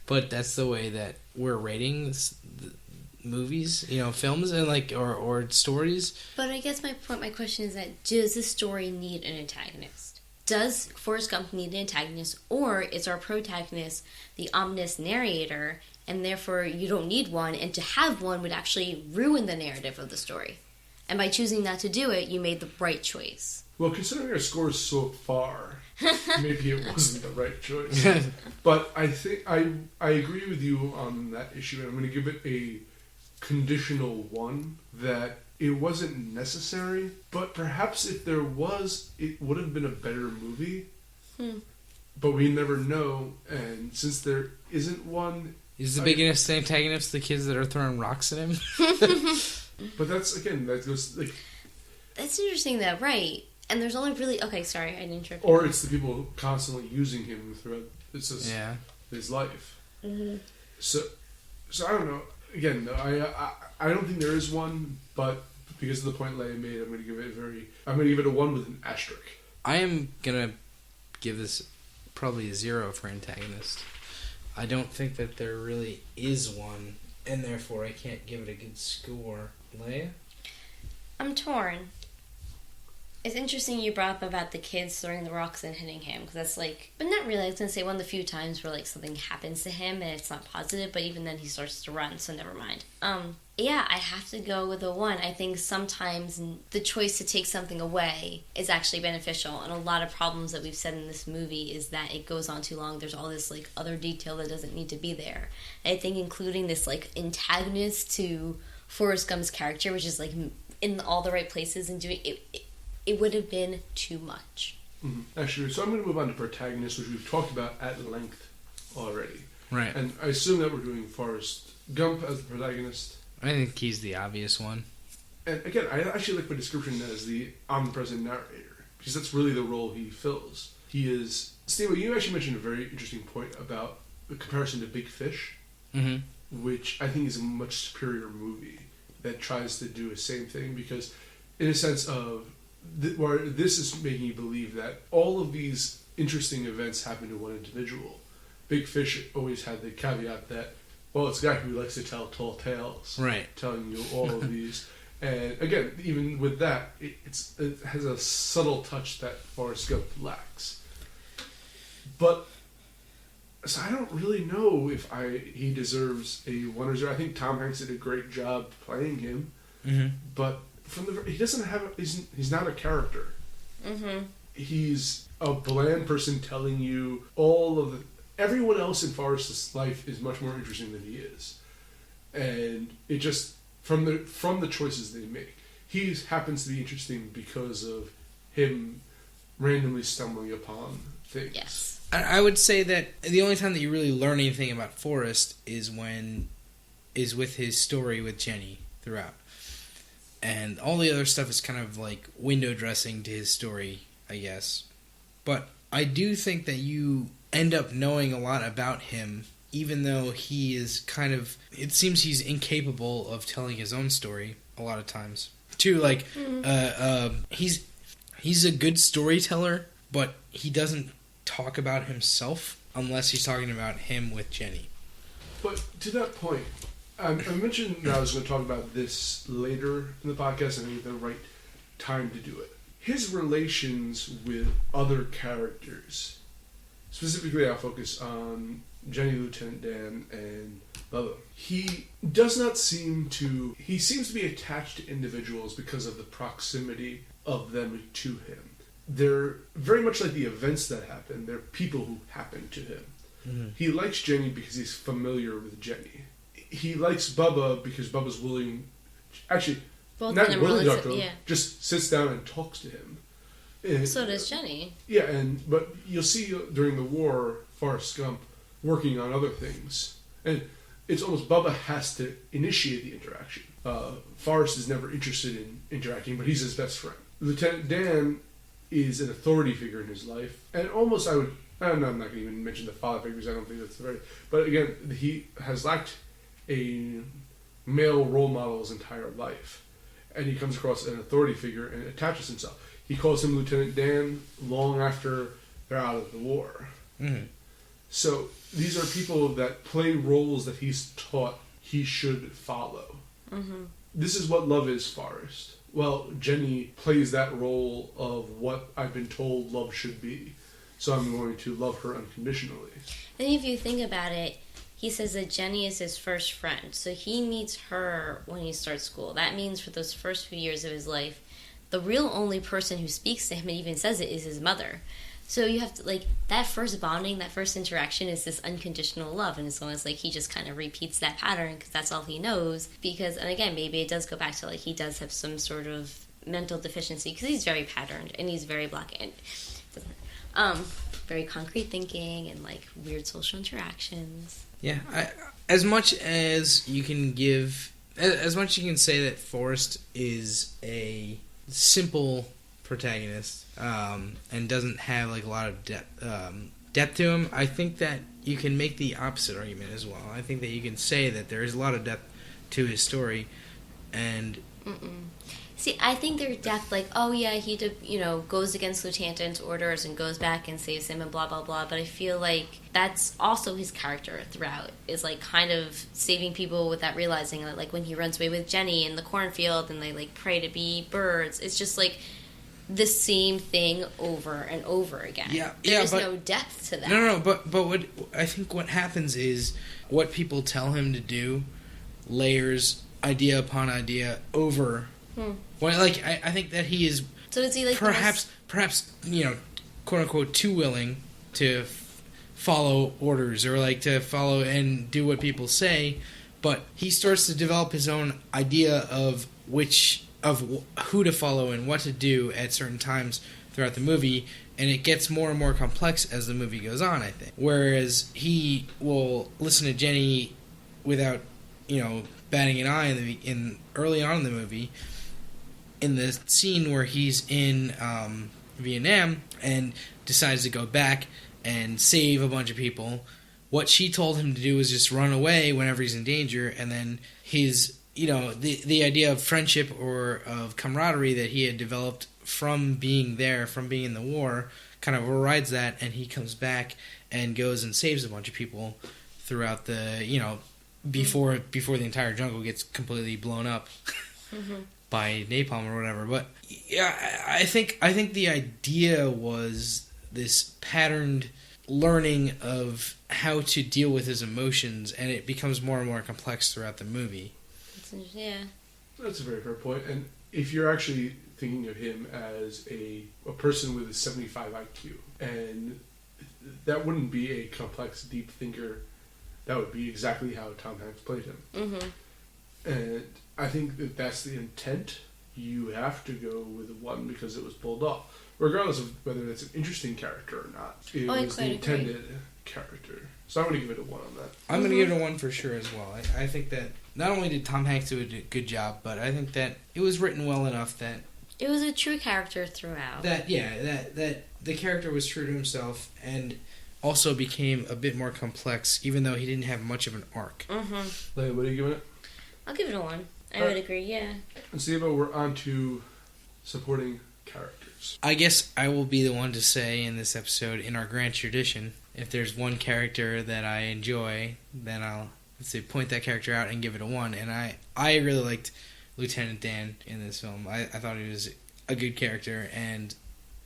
but that's the way that we're rating movies, films, and or stories. But I guess my question is that, does this story need an antagonist? Does Forrest Gump need an antagonist, or is our protagonist the ominous narrator, and therefore you don't need one, and to have one would actually ruin the narrative of the story? And by choosing not to do it, you made the right choice. Well, considering our scores so far, maybe it wasn't the right choice. But I think I agree with you on that issue, and I'm going to give it a conditional 1 that it wasn't necessary, but perhaps if there was, it would have been a better movie. But we never know, and since there isn't one... Is the biggest antagonist the kids that are throwing rocks at him? But that's, again, that goes... That's interesting though, right? And there's only really... Okay, sorry, I didn't interrupt. Or it's the people constantly using him throughout his life. Mm-hmm. So I don't know. Again, I don't think there is one, but because of the point Leia made, I'm going to give it a 1 with an asterisk. I am going to give this probably a 0 for antagonist. I don't think that there really is one, and therefore I can't give it a good score. Leia? I'm torn. It's interesting you brought up about the kids throwing the rocks and hitting him, because that's but not really. I was going to say one of the few times where something happens to him and it's not positive, but even then he starts to run, so never mind. Yeah, I have to go with a 1. I think sometimes the choice to take something away is actually beneficial, and a lot of problems that we've said in this movie is that it goes on too long. There's all this other detail that doesn't need to be there. And I think including this antagonist to Forrest Gump's character, which is in all the right places and doing it would have been too much. Mm-hmm. Actually, so I'm going to move on to protagonist, which we've talked about at length already. Right. And I assume that we're doing Forrest Gump as the protagonist. I think he's the obvious one. And again, I actually like my description as the omnipresent narrator, because that's really the role he fills. He is... Steve, you actually mentioned a very interesting point about the comparison to Big Fish, which I think is a much superior movie that tries to do the same thing, because in a sense of... where this is making you believe that all of these interesting events happen to one individual. Big Fish always had the caveat that, well, it's a guy who likes to tell tall tales. Right. Telling you all of these. And again, even with that, it has a subtle touch that Forrest Gump lacks. But, so I don't really know if he deserves a 1 or 0. I think Tom Hanks did a great job playing him. Mm-hmm. But he doesn't have... He's not a character. Mm-hmm. He's a bland person telling you all of the... Everyone else in Forrest's life is much more interesting than he is. And it just... From the choices they make. He happens to be interesting because of him randomly stumbling upon things. Yes. I would say that the only time that you really learn anything about Forrest is with his story with Jenny throughout. And all the other stuff is kind of window dressing to his story, I guess. But I do think that you end up knowing a lot about him, even though he is kind of... It seems he's incapable of telling his own story a lot of times. Too, he's a good storyteller, but he doesn't talk about himself unless he's talking about him with Jenny. But to that point... I mentioned that I was going to talk about this later in the podcast, and I think the right time to do it. His relations with other characters, specifically I'll focus on Jenny, Lieutenant Dan, and Bubba. He does not seem to... He seems to be attached to individuals because of the proximity of them to him. They're very much like the events that happen. They're people who happen to him. Mm-hmm. He likes Jenny because he's familiar with Jenny. He likes Bubba because Bubba's willing... Actually, both not willing to talk to him, yeah. just sits down and talks to him. And, so does Jenny. Yeah, but you'll see during the war, Forrest Gump working on other things. And it's almost Bubba has to initiate the interaction. Forrest is never interested in interacting, but he's his best friend. Lieutenant Dan is an authority figure in his life. And almost I'm not going to even mention the father figures, I don't think that's very... But again, he has lacked a male role model his entire life. And he comes across an authority figure and attaches himself. He calls him Lieutenant Dan long after they're out of the war. Mm-hmm. So these are people that play roles that he's taught he should follow. Mm-hmm. This is what love is, Forrest. Well, Jenny plays that role of what I've been told love should be. So I'm going to love her unconditionally. And if you think about it, he says that Jenny is his first friend. So he meets her when he starts school. That means for those first few years of his life, the real only person who speaks to him and even says it is his mother. So you have to, like, that first bonding, that first interaction is this unconditional love. And it's almost like he just kind of repeats that pattern because that's all he knows. Because, and again, maybe it does go back to, like, he does have some sort of mental deficiency because he's very patterned and he's very black and very concrete thinking and, like, weird social interactions. Yeah, as much as you can say that Forrest is a simple protagonist and doesn't have like a lot of depth to him, I think that you can make the opposite argument as well. I think that you can say that there is a lot of depth to his story, and See, I think there's depth, like, oh yeah, he goes against Lieutenant Dan's orders and goes back and saves him and blah blah blah. But I feel like that's also his character throughout, is like kind of saving people without realizing it. Like when he runs away with Jenny in the cornfield and they like pray to be birds. It's just like the same thing over and over again. There's no depth to that. No, but what I think what happens is what people tell him to do layers idea upon idea over. Well, like I think that he is. So is he like perhaps quote unquote too willing to follow orders or like to follow and do what people say, but he starts to develop his own idea of who to follow and what to do at certain times throughout the movie, and it gets more and more complex as the movie goes on, I think. Whereas he will listen to Jenny without batting an eye early on in the movie. In the scene where he's in Vietnam and decides to go back and save a bunch of people, what she told him to do was just run away whenever he's in danger, and then his, the idea of friendship or of camaraderie that he had developed from being there, from being in the war, kind of overrides that, and he comes back and goes and saves a bunch of people throughout the, before the entire jungle gets completely blown up. By napalm or whatever. But yeah, I think the idea was this patterned learning of how to deal with his emotions, and it becomes more and more complex throughout the movie. Yeah, that's a very fair point. And if you're actually thinking of him as a person with a 75 IQ, and that wouldn't be a complex, deep thinker. That would be exactly how Tom Hanks played him. And I think that that's the intent. You have to go with one because it was pulled off. Regardless of whether it's an interesting character or not. It was the intended character. So I'm going to give it a 1 on that. I'm going to give it a 1 for sure as well. I think that not only did Tom Hanks do a good job, but I think that it was written well enough that... It was a true character throughout. That the character was true to himself and also became a bit more complex, even though he didn't have much of an arc. Leia, what are you giving it? I'll give it a 1. I would agree, yeah. And Steve-O, we're on to supporting characters. I guess I will be the one to say in this episode, in our grand tradition, if there's one character that I enjoy, then I'll point that character out and give it a 1. And I really liked Lieutenant Dan in this film. I thought he was a good character, and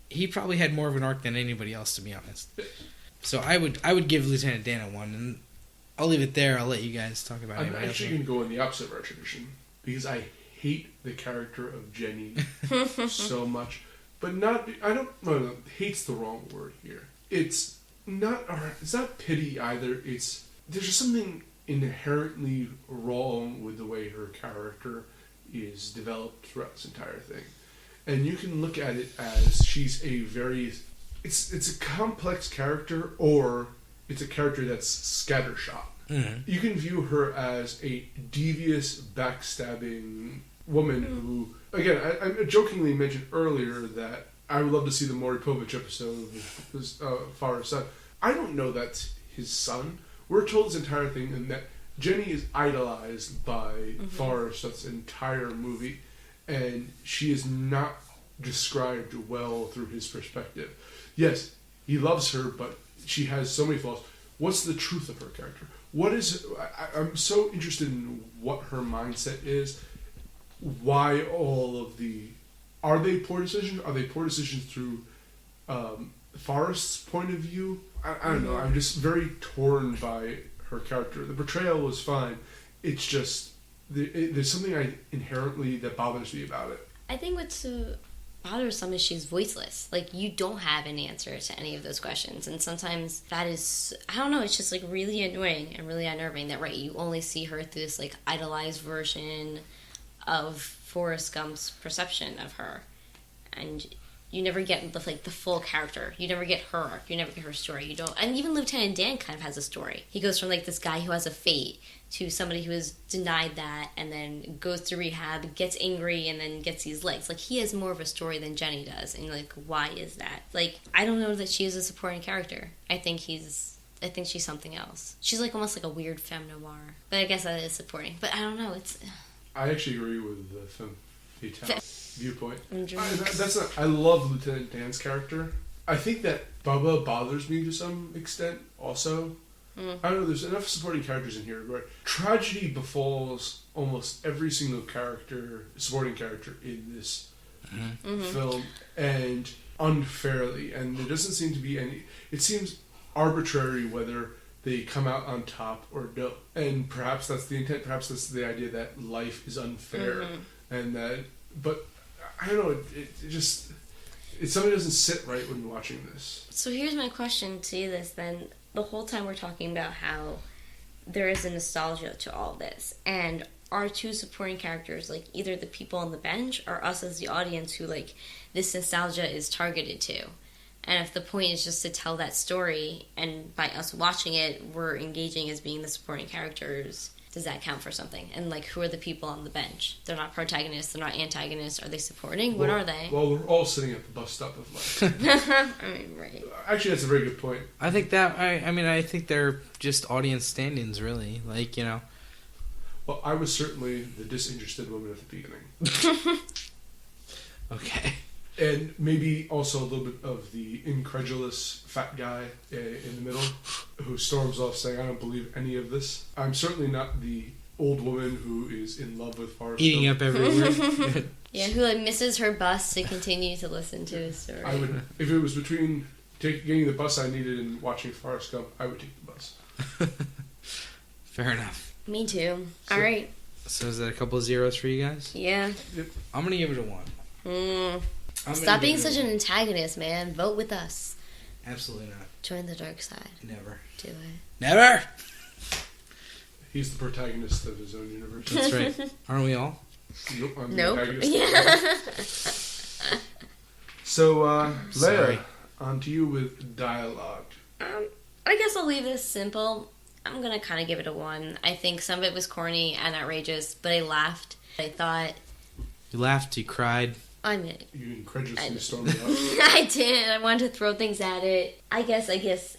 he probably had more of an arc than anybody else, to be honest. So I would give Lieutenant Dan a 1, and I'll leave it there. I'll let you guys talk about it. I'm actually going to go in the opposite of our tradition, because I hate the character of Jenny so much. But not, hate's the wrong word here. It's not pity either. There's just something inherently wrong with the way her character is developed throughout this entire thing. And you can look at it as she's it's a complex character, or it's a character that's scattershot. You can view her as a devious, backstabbing woman who, again, I jokingly mentioned earlier that I would love to see the Maury Povich episode of his father's son. I don't know that's his son. We're told this entire thing, and that Jenny is idolized by Forrest. That's the entire movie, and she is not described well through his perspective. Yes, he loves her, but she has so many flaws. What's the truth of her character? What is? I'm so interested in what her mindset is. Why all of the? Are they poor decisions? Are they poor decisions through Forrest's point of view? I don't know. I'm just very torn by her character. The portrayal was fine. It's just there's something inherently that bothers me about it. I think what's bothersome is she's voiceless. Like, you don't have an answer to any of those questions, and sometimes that is, I don't know, it's just like really annoying and really unnerving that, right, you only see her through this like idolized version of Forrest Gump's perception of her, and you never get the full character. You never get her arc. You never get her story. You don't. And even Lieutenant Dan kind of has a story. He goes from like this guy who has a fate to somebody who is denied that, and then goes to rehab, gets angry, and then gets these legs. Like, he has more of a story than Jenny does. And like, why is that? Like, I don't know that she is a supporting character. I think she's something else. She's like almost like a weird femme noir. But I guess that is supporting. But I don't know. I actually agree with the femme fatale viewpoint. That's not. I love Lieutenant Dan's character. I think that Bubba bothers me to some extent also. I don't know, there's enough supporting characters in here where tragedy befalls almost every single supporting character in this film, and unfairly. And there doesn't seem to be any... It seems arbitrary whether they come out on top or no. And perhaps that's the intent, perhaps that's the idea that life is unfair. And that... But, I don't know, it just... Something doesn't sit right when watching this. So here's my question to you this then. The whole time we're talking about how there is a nostalgia to all this, and our two supporting characters, like either the people on the bench or us as the audience who like this nostalgia is targeted to. And if the point is just to tell that story, and by us watching it, we're engaging as being the supporting characters, does that count for something? And like, who are the people on the bench? They're not protagonists, they're not antagonists. Are they supporting? What are they? Well, we're all sitting at the bus stop of life. I mean, right. Actually, that's a very good point. I think that, I think they're just audience stand-ins, really. Like, you know. Well, I was certainly the disinterested woman at the beginning. Okay. And maybe also a little bit of the incredulous fat guy in the middle who storms off saying, I don't believe any of this. I'm certainly not the old woman who is in love with Forrest Eating Gump. up every word. Yeah, who like misses her bus to continue to listen to his story. I would, if it was between getting the bus I needed and watching Forrest Gump, I would take the bus. Fair enough. Me too. So, all right. So is that a couple of zeros for you guys? Yeah. Yep. I'm going to give it a 1. Stop being such an antagonist, man. Vote with us. Absolutely not. Join the dark side. Never. Do it. Never! He's the protagonist of his own universe. That's right. Aren't we all? Nope, I'm Nope. the antagonist. So, Sorry. Leia, on to you with dialogue. I guess I'll leave this simple. I'm gonna kind of give it a 1. I think some of it was corny and outrageous, but I laughed. I thought... You laughed, you cried. I mean... You incredulously stormed out. I did. I wanted to throw things at it. I guess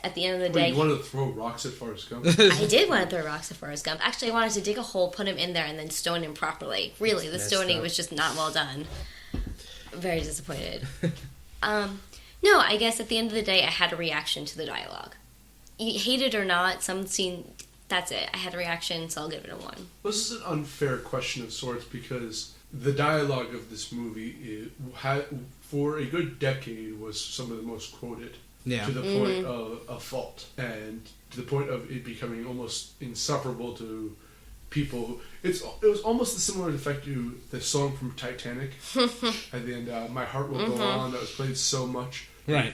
at the end of the day... Wait, you wanted to throw rocks at Forrest Gump? I did want to throw rocks at Forrest Gump. Actually, I wanted to dig a hole, put him in there, and then stone him properly. Really, the stoning was just not well done. Very disappointed. No, I guess at the end of the day, I had a reaction to the dialogue. You hate it or not, some scene... That's it. I had a reaction, so I'll give it a 1. This is an unfair question of sorts because the dialogue of this movie, for a good decade, was some of the most quoted. Yeah. To the point of a fault. And to the point of it becoming almost insufferable to people. It was almost a similar effect to the song from Titanic at the end, My Heart Will Go On, that was played so much. Right.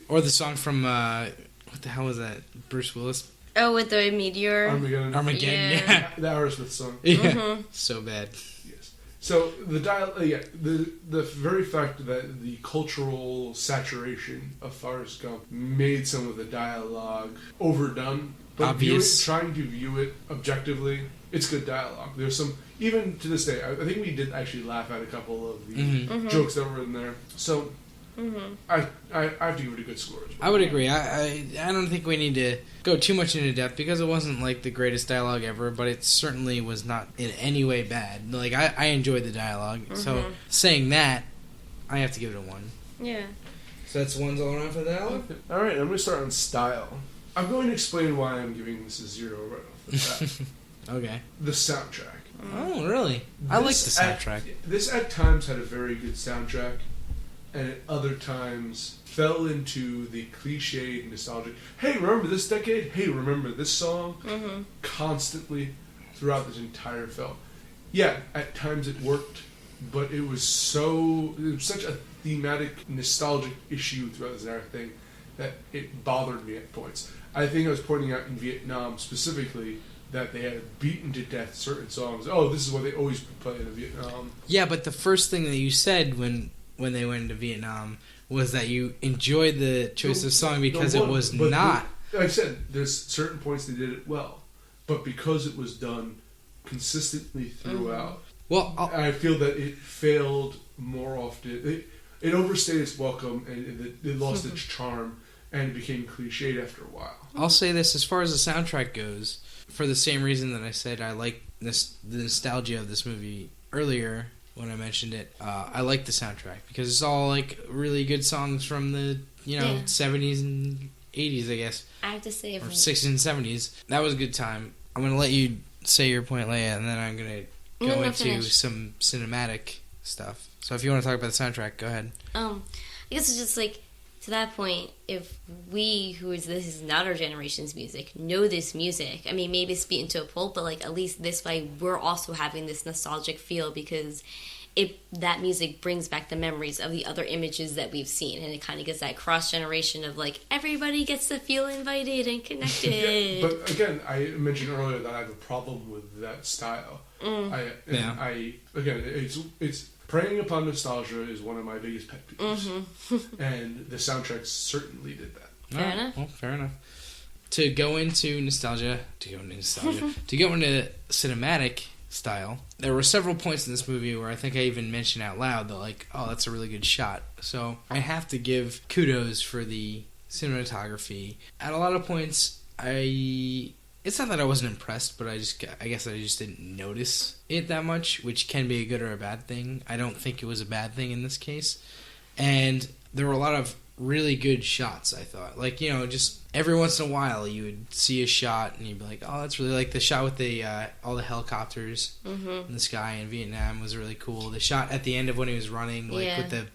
Or the song from, what the hell was that? Bruce Willis? Oh, with the meteor? Armageddon, yeah. The Aerosmith song. Yeah. So bad. Yes. So the the very fact that the cultural saturation of Forrest Gump made some of the dialogue overdone, but obvious. Trying to view it objectively, it's good dialogue. There's some, even to this day, I think we did actually laugh at a couple of the jokes that were in there. So I have to give it a good score as well. I would agree. I don't think we need to go too much into depth because it wasn't like the greatest dialogue ever, but it certainly was not in any way bad. Like I enjoyed the dialogue. So saying that, I have to give it a 1. Yeah. So that's 1's all around for the dialogue? All right, I'm going to start on style. I'm going to explain why I'm giving this a 0 right off the bat. Okay. The soundtrack. Oh, really? I like the soundtrack. This at times had a very good soundtrack, and at other times fell into the cliched, nostalgic, hey, remember this decade? Hey, remember this song? Constantly throughout this entire film. Yeah, at times it worked, but it was such a thematic, nostalgic issue throughout this entire thing that it bothered me at points. I think I was pointing out in Vietnam specifically that they had beaten to death certain songs. Oh, this is what they always play in Vietnam. Yeah, but the first thing that you said when they went into Vietnam was that you enjoyed the choice of song because it was not. Like I said, there's certain points they did it well, but because it was done consistently throughout, well, I feel that it failed more often. It overstayed its welcome, and it lost its charm, and it became cliched after a while. I'll say this, as far as the soundtrack goes, for the same reason that I said I like the nostalgia of this movie earlier when I mentioned it. I like the soundtrack because it's all like really good songs from the 70s and 80s, I guess. I have to say, or 60s and 70s. That was a good time. I'm going to let you say your point, Leia, and then I'm going to go into some cinematic stuff. So if you want to talk about the soundtrack, go ahead. I guess it's just like, to that point, if this is not our generation's music, know this music, I mean, maybe it's beaten to a pulp, but like at least this way we're also having this nostalgic feel because that music brings back the memories of the other images that we've seen, and it kind of gets that cross-generation of like everybody gets to feel invited and connected. Yeah, but again, I mentioned earlier that I have a problem with that style. It's preying upon nostalgia is one of my biggest pet peeves, and the soundtrack certainly did that. Fair enough. Well, fair enough. To go into cinematic style, there were several points in this movie where I think I even mentioned out loud that like, oh, that's a really good shot. So I have to give kudos for the cinematography. At a lot of points, it's not that I wasn't impressed, but I guess I just didn't notice it that much, which can be a good or a bad thing. I don't think it was a bad thing in this case. And there were a lot of really good shots, I thought. Like, just every once in a while you would see a shot and you'd be like, oh, that's really like the shot with the all the helicopters in the sky in Vietnam was really cool. The shot at the end of when he was running, with the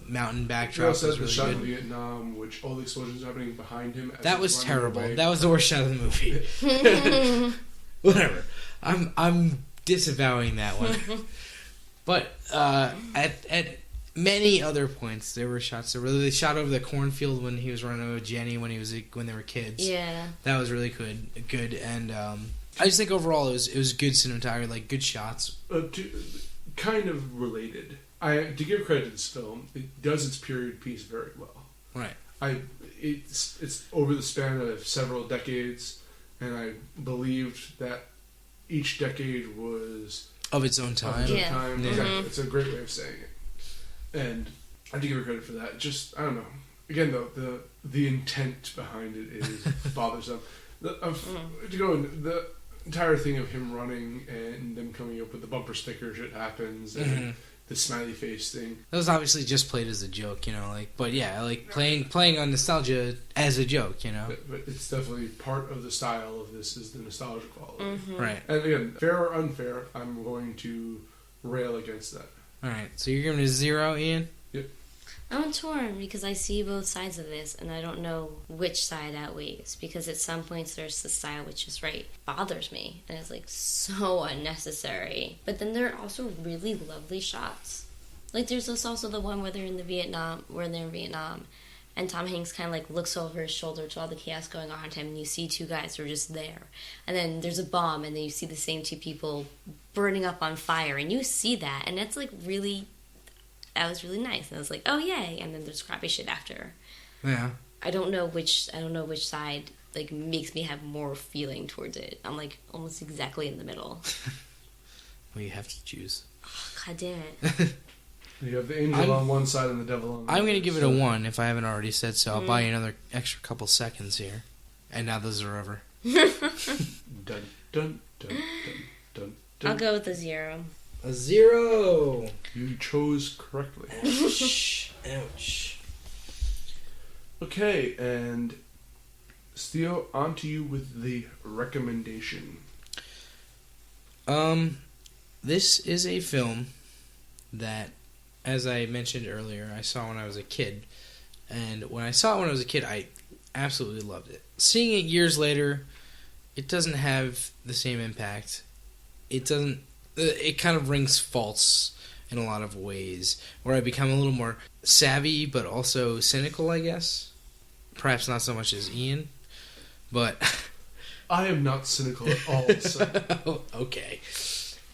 mountain backdrop was really the shot good. in Vietnam, which all the explosions happening behind him. That was terrible. Away. That was the worst shot of the movie. Whatever. I'm disavowing that one. But at many other points, there were shots. There were the shot over the cornfield when he was running with Jenny when they were kids. Yeah, that was really good. And I just think overall it was good cinematography, like good shots. Kind of related. To give credit to this film, it does its period piece very well. Right. It's over the span of several decades, and I believed that each decade was of its own time. Yeah. Exactly. It's a great way of saying it. And I have to give her credit for that. Just, I don't know. Again, though, the intent behind it is bothersome. To go in, the entire thing of him running and them coming up with the bumper sticker shit happens, and the smiley face thing. That was obviously just played as a joke, but yeah, like playing on nostalgia as a joke, But it's definitely part of the style of this is the nostalgia quality. Right. And again, fair or unfair, I'm going to rail against that. Alright, so you're giving it a 0, Ian? Yep. I'm torn because I see both sides of this and I don't know which side outweighs, because at some points there's the style which is bothers me and it's like so unnecessary. But then there are also really lovely shots. Like there's also the one where they're in Vietnam and Tom Hanks kind of like looks over his shoulder to all the chaos going on around him, and you see two guys who are just there. And then there's a bomb, and then you see the same two people burning up on fire, and you see that, and that's like that was really nice. And I was like, oh yay! And then there's crappy shit after. Yeah. I don't know which side like makes me have more feeling towards it. I'm like almost exactly in the middle. Well, you have to choose. Oh, God damn it. You have the angel on one side and the devil on the other. I'm going to give it a 1 if I haven't already said so. I'll buy you another extra couple seconds here. And now those are over. Dun, dun, dun, dun, dun, dun. I'll go with a 0. A 0! You chose correctly. Ouch. Ouch. Okay, and Theo, on to you with the recommendation. This is a film that, as I mentioned earlier, I saw when I was a kid. And when I saw it when I was a kid, I absolutely loved it. Seeing it years later, it doesn't have the same impact. It kind of rings false in a lot of ways, where I become a little more savvy, but also cynical, I guess. Perhaps not so much as Ian, but... I am not cynical at all. So. Okay.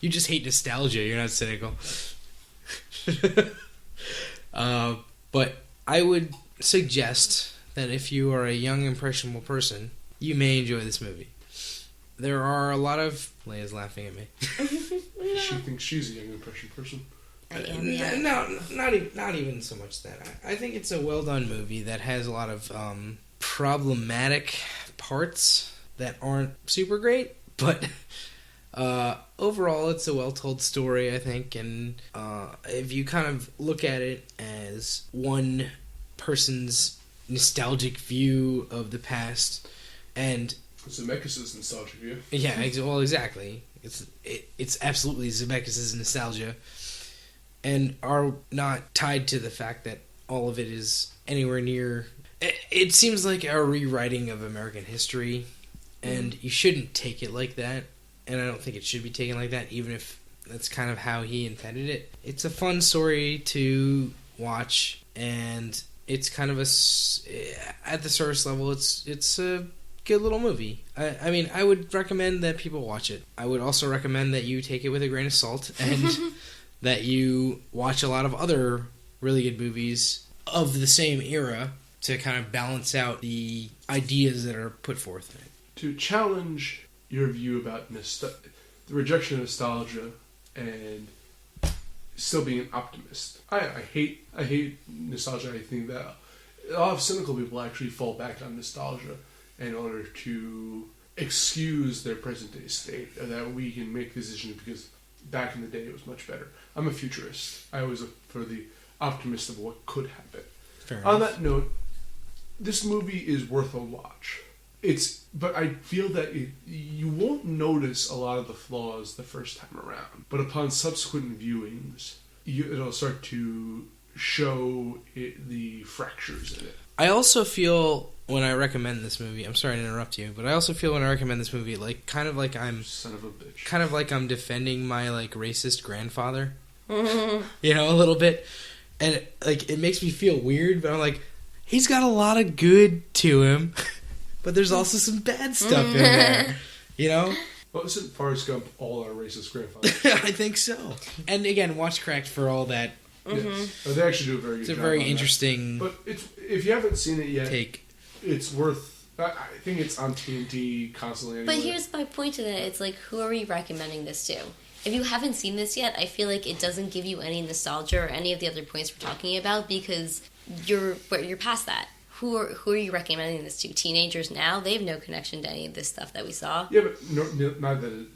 You just hate nostalgia, you're not cynical. But I would suggest that if you are a young, impressionable person, you may enjoy this movie. There are a lot of... Leia's laughing at me. She thinks she's a young impression person. I am, yeah. No, not even so much that. I think it's a well-done movie that has a lot of problematic parts that aren't super great, but overall it's a well-told story, I think, and if you kind of look at it as one person's nostalgic view of the past, and Zemeckis' nostalgia view. yeah, well, exactly. It's absolutely Zemeckis' nostalgia, and are not tied to the fact that all of it is anywhere near. It seems like a rewriting of American history, and you shouldn't take it like that. And I don't think it should be taken like that, even if that's kind of how he intended it. It's a fun story to watch, and it's kind of at the surface level, it's a good little movie. I mean, I would recommend that people watch it. I would also recommend that you take it with a grain of salt, and that you watch a lot of other really good movies of the same era to kind of balance out the ideas that are put forth in it. To challenge your view about the rejection of nostalgia and still being an optimist. I hate nostalgia. I think that a lot of cynical people actually fall back on nostalgia in order to excuse their present day state, that we can make decisions because back in the day it was much better. I'm a futurist. I always look for the optimist of what could happen. Fair On enough. that note, this movie is worth a watch. But I feel that you won't notice a lot of the flaws the first time around. But upon subsequent viewings, it'll start to show the fractures in it. I also feel when I recommend this movie, I'm sorry to interrupt you, but I also feel when I recommend this movie, kind of like I'm defending my racist grandfather, a little bit, and it makes me feel weird. But I'm like, he's got a lot of good to him, but there's also some bad stuff in there, Well, isn't Forrest Gump all our racist grandfathers? I think so. And again, watch Cracked for all that. Yes. They actually do a very good job. It's a very on interesting. That. But if you haven't seen it yet, take. It's worth. I think it's on TNT constantly. Anyway. But here's my point to that. It's who are we recommending this to? If you haven't seen this yet, I feel like it doesn't give you any nostalgia or any of the other points we're talking about because you're past that. Who are you recommending this to? Teenagers now? They have no connection to any of this stuff that we saw. Yeah, but not that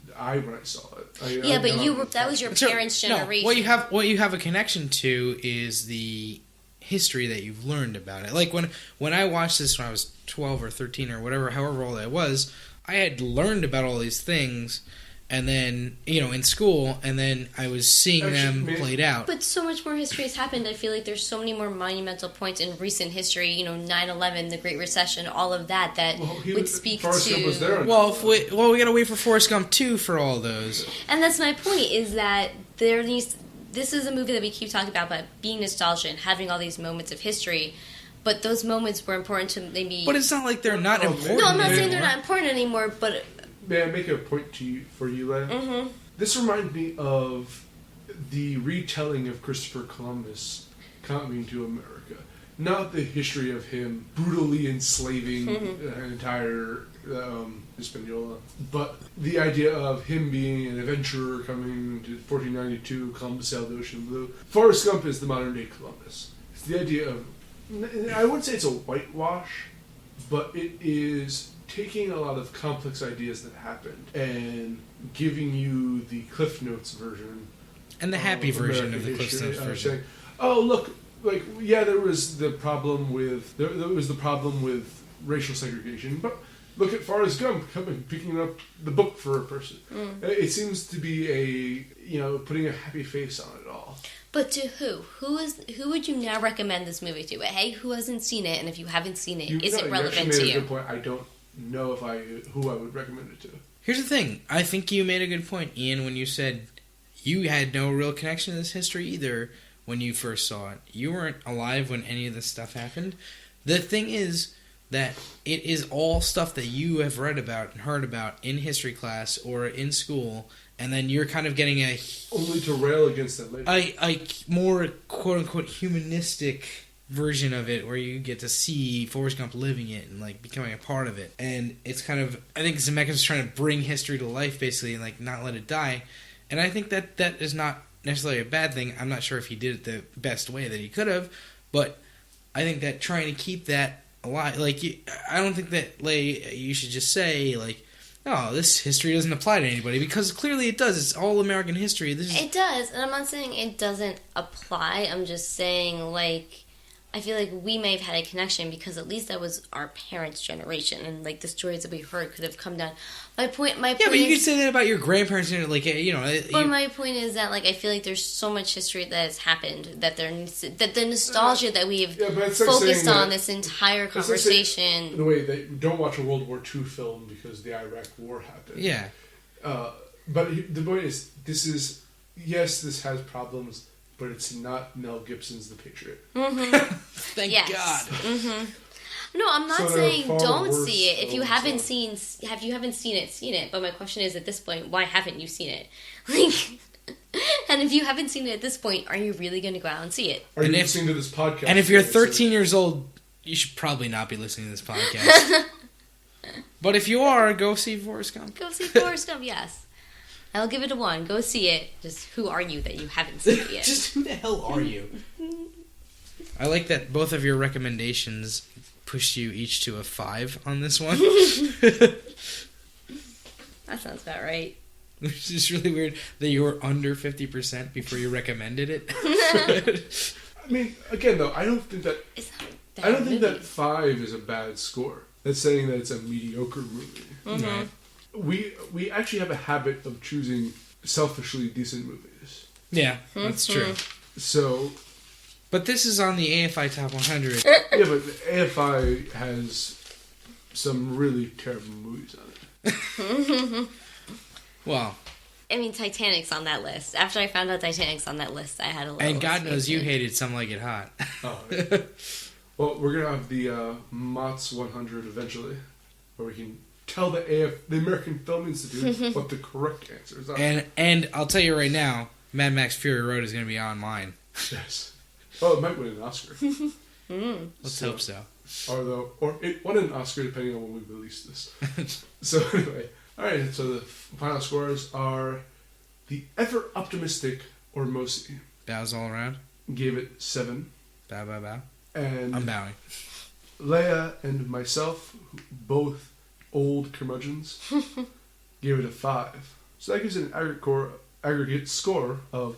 when I saw it. That was your parents' generation. No, what you have a connection to is the history that you've learned about it. Like when I watched this when I was 12 or 13 or whatever, however old I was, I had learned about all these things, and then in school, and then I was seeing them played out. But so much more history has happened. I feel like there's so many more monumental points in recent history. 9/11, the Great Recession, all of that would speak Forrest to. Gump was there. We gotta wait for Forrest Gump 2 for all those. And that's my point. Is that this is a movie that we keep talking about being nostalgia and having all these moments of history. But those moments were important to maybe. But it's not like they're not important. No, I'm not saying they're not important anymore. But may I make a point for you, Leia? Mm-hmm. This reminded me of the retelling of Christopher Columbus coming to America. not the history of him brutally enslaving an entire Hispaniola, but the idea of him being an adventurer coming to 1492, Columbus sailed the ocean blue. Forrest Gump is the modern day Columbus. It's the idea of, I wouldn't say it's a whitewash, but it is taking a lot of complex ideas that happened and giving you the Cliff Notes version. And the happy version American of the Cliff history, Notes version. Saying, oh, look, like, yeah, there was the problem with racial segregation, but look at Forrest Gump picking up the book for a person. It seems to be putting a happy face on it all. But to who? Who would you now recommend this movie to? Hey, who hasn't seen it? And if you haven't seen it, is it relevant to you? You made a good point. I don't know who I would recommend it to. Here's the thing. I think you made a good point, Ian, when you said you had no real connection to this history either when you first saw it. You weren't alive when any of this stuff happened. The thing is that it is all stuff that you have read about and heard about in history class or in school, and then you're kind of getting only to rail against it later. A more quote-unquote humanistic version of it where you get to see Forrest Gump living it and like becoming a part of it. And it's kind of, I think Zemeckis is trying to bring history to life basically and like not let it die. And I think that is not necessarily a bad thing. I'm not sure if he did it the best way that he could have, but I think that trying to keep that alive, like, I don't think that you should just say like, oh, this history doesn't apply to anybody, because clearly it does. It's all American history. It does, and I'm not saying it doesn't apply. I'm just saying, like, I feel like we may have had a connection because at least that was our parents' generation, and like the stories that we heard could have come down. My point. Yeah, but you could say that about your grandparents, like, you know. But my point is that, like, I feel like there's so much history that has happened that the nostalgia that we've focused on this entire conversation. In a way, they don't watch a World War II film because the Iraq War happened. Yeah. But the point is, this has problems, but it's not Mel Gibson's The Patriot. Mm-hmm. Thank God. Mm-hmm. No, I'm not saying don't see it. If you haven't seen it, seen it. But my question is, at this point, why haven't you seen it? Like, and if you haven't seen it at this point, are you really going to go out and see it? Are you listening to this podcast? And if you're 13 years old, you should probably not be listening to this podcast. But if you are, go see Forrest Gump. Go see Forrest Gump, yes. I'll give it a 1. Go see it. Just who are you that you haven't seen it yet? Just who the hell are you? I like that both of your recommendations pushed you each to a 5 on this one. That sounds about right. Which is really weird that you were under 50% before you recommended it. I mean, again, though, I don't think that 5 is a bad score. That's saying that it's a mediocre movie. Mm-hmm. Right? We actually have a habit of choosing selfishly decent movies. Yeah, that's true. So, but this is on the AFI Top 100. Yeah, but AFI has some really terrible movies on it. Well, I mean, Titanic's on that list. After I found out Titanic's on that list, I had a little... And God knows you hated Some Like It Hot. Oh, yeah. Well, we're going to have the MOTS 100 eventually, where we can tell the American Film Institute what the correct answers are. And I'll tell you right now, Mad Max Fury Road is going to be on mine. Yes. Oh, it might win an Oscar. Let's hope so. Or it won an Oscar depending on when we release this. So anyway, all right. So the final scores are the ever optimistic Ormosi. Bows all around. Gave it 7. Bow, bow, bow. And I'm bowing. Leia and myself, both old curmudgeons, gave it a 5. So that gives it an aggregate score of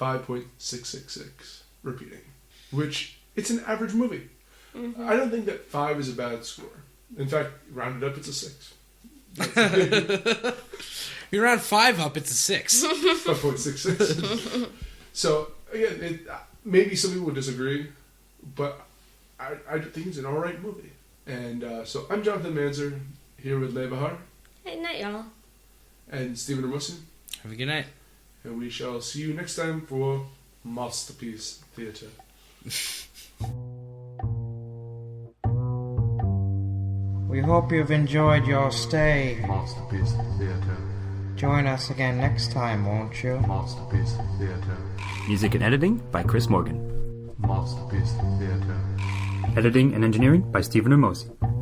5.666. Repeating. Which, it's an average movie. Mm-hmm. I don't think that 5 is a bad score. In fact, rounded up, it's a 6. You round 5 up, it's a 6. 5.66. So, again, maybe some people would disagree, but I think it's an alright movie. And so I'm Jonathan Manzer, here with Leigh Bahar. Hey, night, y'all. And Stephen Ramosi. Have a good night. And we shall see you next time for MOTSterpiece Theatre. We hope you've enjoyed your stay. MOTSterpiece Theatre. Join us again next time, won't you? MOTSterpiece Theatre. Music and editing by Chris Morgan. MOTSterpiece Theatre. Editing and engineering by Stephen Hermosi.